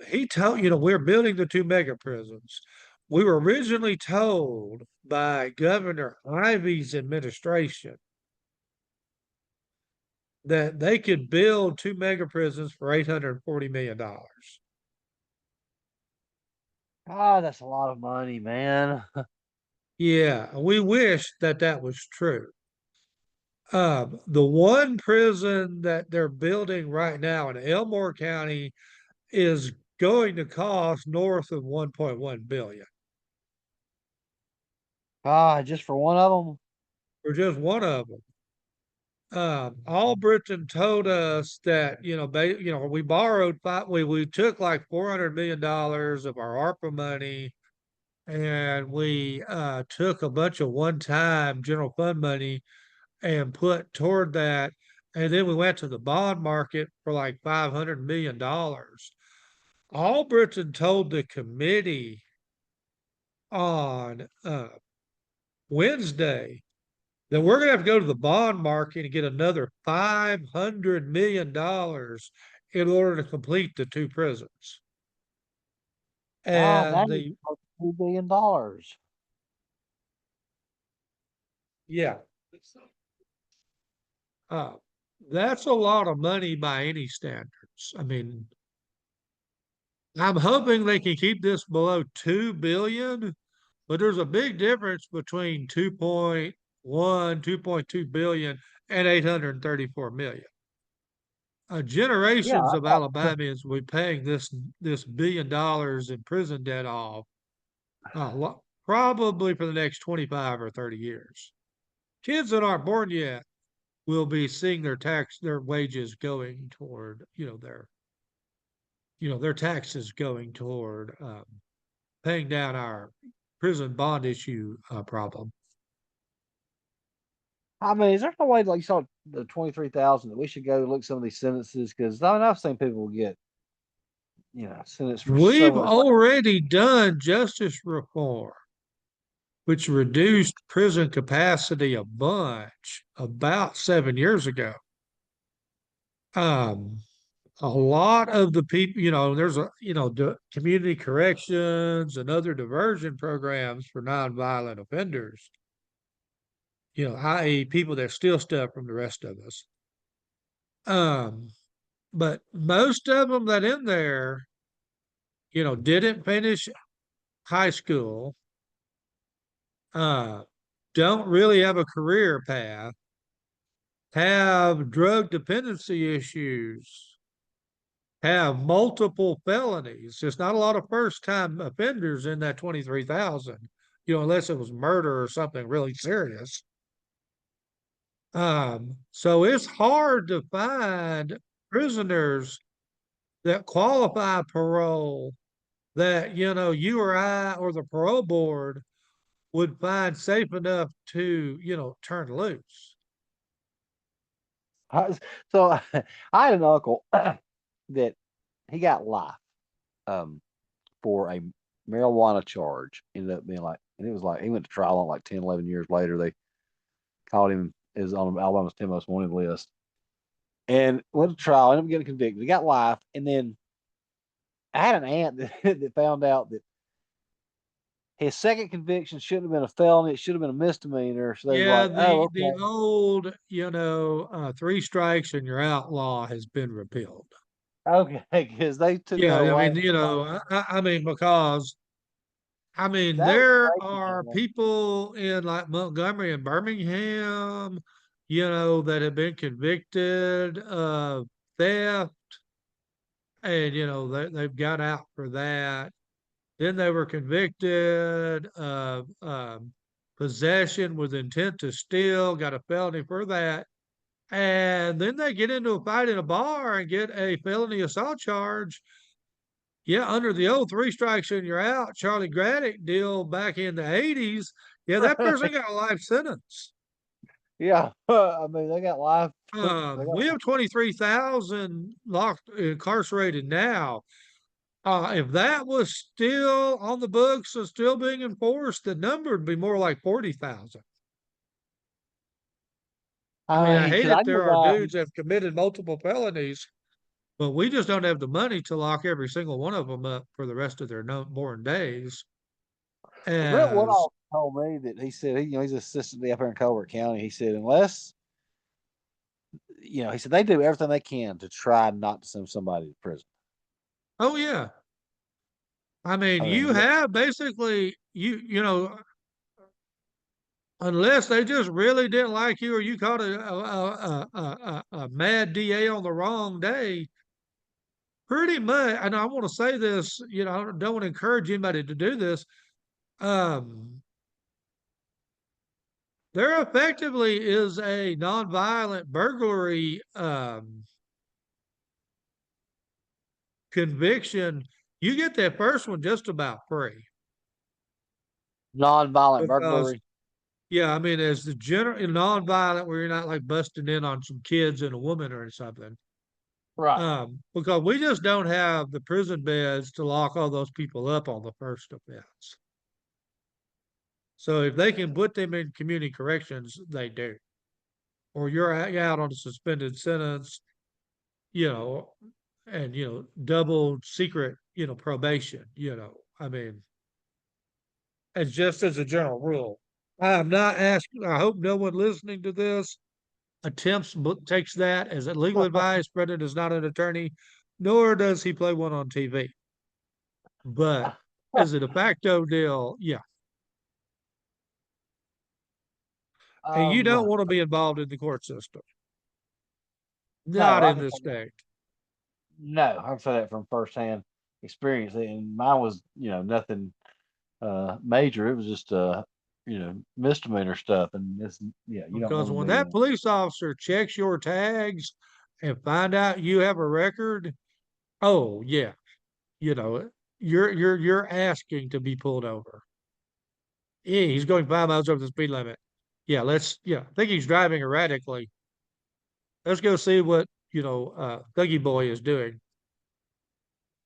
he told, we're building the two mega prisons. We were originally told by Governor Ivey's administration that they could build two mega prisons for $840 million. God, that's a lot of money, man. Yeah, we wish that that was true. The one prison that they're building right now in Elmore County is going to cost north of 1.1 billion God, just for one of them. for just one of them. Albritton told us that we borrowed we took like $400 million of our ARPA money, and we took a bunch of one-time general fund money and put toward that, and then we went to the bond market for like $500 million. Albritton told the committee on Wednesday that we're going to have to go to the bond market and get another $500 million in order to complete the two prisons. God, And that is the close to $2 billion. yeah, uh, that's a lot of money by any standards. I mean, I'm hoping they can keep this below 2 billion, but there's a big difference between 2.1, 2.2 billion and 834 million. Yeah. generations of Alabamians will be paying this $1 billion in prison debt off, probably for the next 25 or 30 years. Kids that aren't born yet will be seeing their wages going toward, their taxes going toward paying down our prison bond issue problem. I mean, is there no way, like you saw the 23,000, that we should go look at some of these sentences? Because I mean, I've seen people get, sentenced for so We've much. Like, already done justice reform, which reduced prison capacity a bunch about 7 years ago. Um, a lot of the people, there's community corrections and other diversion programs for nonviolent offenders, i.e., people that steal stuff from the rest of us. But most of them that in there, didn't finish high school, uh, don't really have a career path, have drug dependency issues, have multiple felonies. There's not a lot of first time offenders in that 23,000, unless it was murder or something really serious. So it's hard to find prisoners that qualify parole that, you or I or the parole board would find safe enough to, turn loose. so I had an uncle that he got life um, for a marijuana charge. Ended up being like, and it was like he went to trial on like 10, 11 years later. They called him as on Alabama's 10 most wanted list and went to trial, ended up getting convicted. He got life. And then I had an aunt that found out that his second conviction shouldn't have been a felony. It should have been a misdemeanor. So they were Yeah, like, oh, the okay. old, 3 strikes and you're outlaw has been repealed. Okay. Because they took Yeah, that I away. mean, I mean, because That was there crazy, are man. people in like Montgomery and Birmingham, that have been convicted of theft, and they've got out for that. Then they were convicted of possession with intent to steal, got a felony for that. And then they get into a fight in a bar and get a felony assault charge. Yeah, under the old 3 strikes and you're out, Charlie Graddick deal back in the 80s. Yeah, that person got a life sentence. Yeah. I mean, they got life. They got, We have 23,000 locked, incarcerated now. If that was still on the books and still being enforced, the number would be more like 40,000. I mean, I I mean, hate because it. I knew There a are guy. dudes that have committed multiple felonies, but we just don't have the money to lock every single one of them up for the rest of their born days. Well, Brent As Woodall told me that he said he's assistant up here in Colbert County. He said unless he said they do everything they can to try not to send somebody to prison. oh yeah, I mean, I you mean, have basically unless they just really didn't like you or you caught a mad DA on the wrong day, pretty much. And I want to say this, I don't want to encourage anybody to do this. Um, there effectively is a nonviolent burglary conviction. You get that first one just about free nonviolent because, burglary. yeah, I mean, as the general nonviolent, where you're not like busting in on some kids and a woman or something. Right. Because we just don't have the prison beds to lock all those people up on the first offense. So if they can put them in community corrections, they do. Or you're out on a suspended sentence, you know, and double secret, probation. I mean, as just as a general rule. I'm not asking. I hope no one listening to this takes that as a legal advice. Brendan is not an attorney, nor does he play one on TV. But as a de facto deal, yeah. And you don't um, want to be involved in the court system. No, Not I in can the say that. state. No, I can say that from firsthand experience. And mine was, nothing major. It was just misdemeanor stuff. And this, yeah, you don't Because want to when be that in. police officer checks your tags and find out you have a record, oh yeah, you know, you're asking to be pulled over. Yeah, he's going 5 miles over the speed limit. Yeah, I think he's driving erratically. Let's go see what, Thuggy Boy is doing.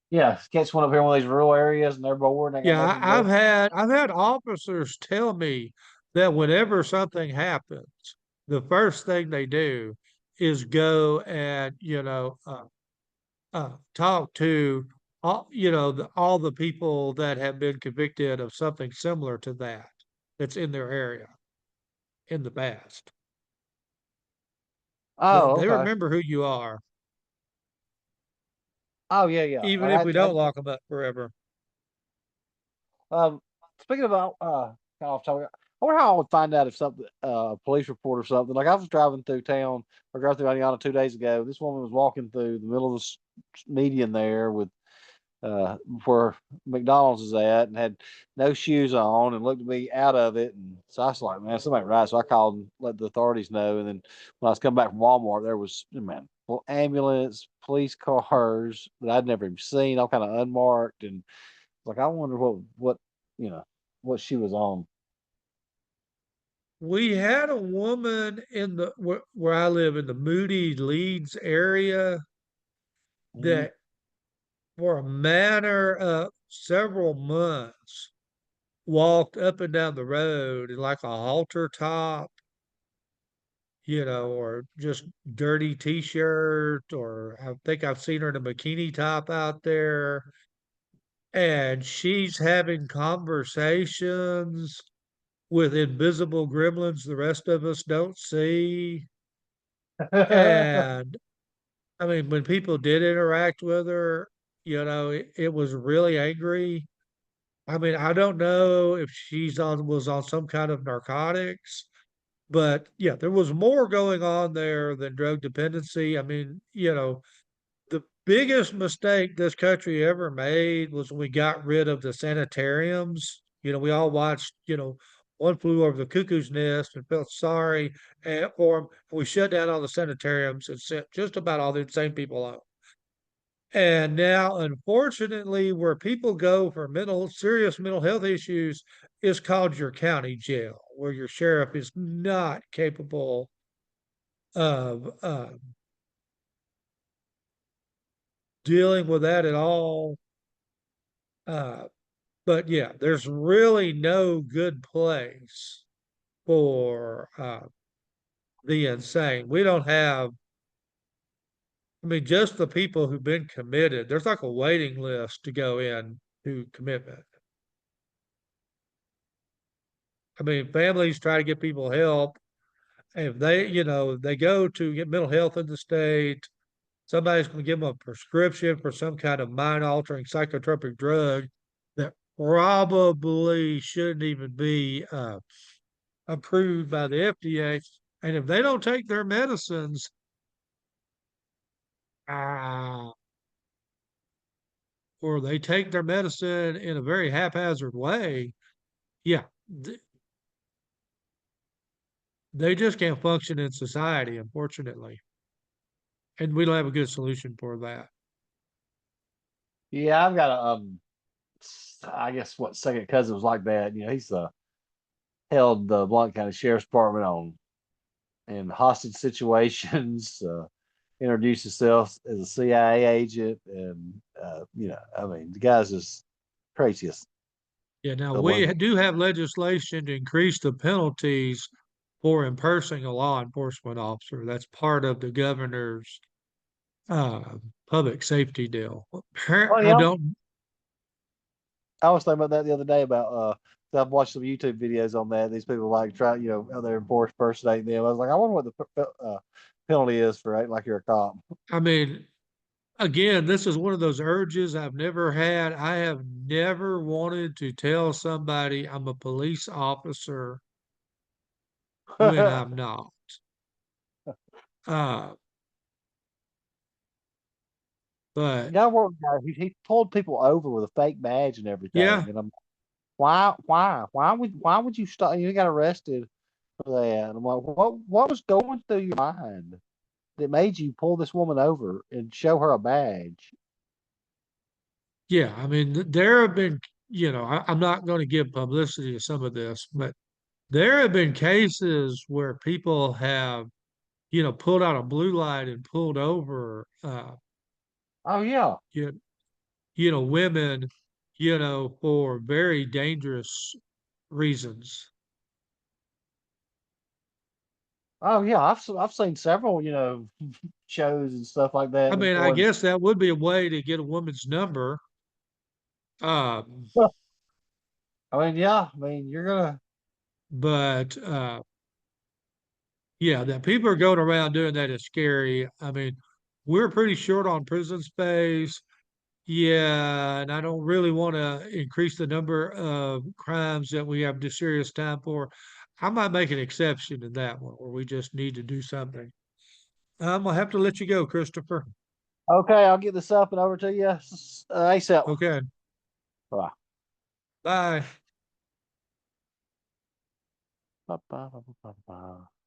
Yeah, catch one up here in one of these rural areas and they're bored and they got Yeah, nothing to do. I've had officers tell me that whenever something happens, the first thing they do is go and, talk to all the people that have been convicted of something similar to that that's in their area in the past. Oh, They okay. remember who you are, Oh, yeah, yeah. even Like if we don't lock them up forever. um, speaking about kind of off topic, I wonder how I would find out if something, police report or something. Like I was driving through town, or drove through Indiana 2 days ago. This woman was walking through the middle of the median there with where McDonald's is at, and had no shoes on, and looked at me out of it. And so I was like, man, something ain't right. So I called and let the authorities know. And then when I was coming back from Walmart, there was, man, well, ambulance, police cars that I'd never even seen, all kind of unmarked. And like, I wonder you know, what she was on. We had a woman in where I live in the Moody Leeds area Mhm. that for a matter of several months walked up and down the road in like a halter top, or just dirty t-shirt, or I think I've seen her in a bikini top out there. And she's having conversations with invisible gremlins the rest of us don't see. And I mean, when people did interact with her, it was really angry. I mean, I don't know if was on some kind of narcotics, but yeah, there was more going on there than drug dependency. I mean, the biggest mistake this country ever made was when we got rid of the sanitariums. We all watched, One Flew Over the Cuckoo's Nest and felt sorry for them. We shut down all the sanitariums and sent just about all the insane people home. And now, unfortunately, where people go for serious mental health issues is called your county jail, where your sheriff is not capable of dealing with that at all. Uh, but yeah, there's really no good place for the insane. We don't have, I mean, just the people who've been committed. There's like a waiting list to go in to commitment. I mean, families try to get people help. If they go to get mental health in the state, somebody's going to give them a prescription for some kind of mind altering psychotropic drug that probably shouldn't even be approved by the FDA. And if they don't take their medicines, uh, or they take their medicine in a very haphazard way, yeah, they just can't function in society, unfortunately. And we don't have a good solution for that. Yeah, I've got a I guess what second cousin was like that. He's held the Blount County Sheriff's Department on in hostage situations. Introduced himself as a CIA agent, and I mean, the guy's just craziest. Yeah, now The one, do have legislation to increase the penalties for impersonating a law enforcement officer. That's part of the governor's public safety deal. well, I yeah, don't, I was thinking about that the other day about I've watched some YouTube videos on that. These people like try, out there impersonating them. I was like, I wonder what the penalty is for acting like you're a cop. I mean, again, this is one of those urges I've never had. I have never wanted to tell somebody I'm a police officer when I'm not. Uh, But gotta work. He pulled people over with a fake badge and yeah, everything, and I'm why would you stop? You got arrested for that. I'm like, what was going through your mind that made you pull this woman over and show her a badge? yeah. I mean, there have been, I'm not going to give publicity to some of this, but there have been cases where people have, pulled out a blue light and pulled over, Oh yeah, you, women, for very dangerous reasons. oh yeah. I've seen several shows and stuff like I that. Them mean, I going, guess that would be a way to get a woman's number. Um, I mean, yeah. I mean, you're gonna. but yeah, that people are going around doing that is scary. I mean, we're pretty short on prison space. Yeah, and I don't really want to increase the number of crimes that we have to serious time for. I might make an exception in that one where we just need to do something. I'm gonna have to let you go, Christopher. Okay, I'll get this up and over to you ASAP. Okay, Bye. bye. Bye. Bye. Bye. Bye. Bye.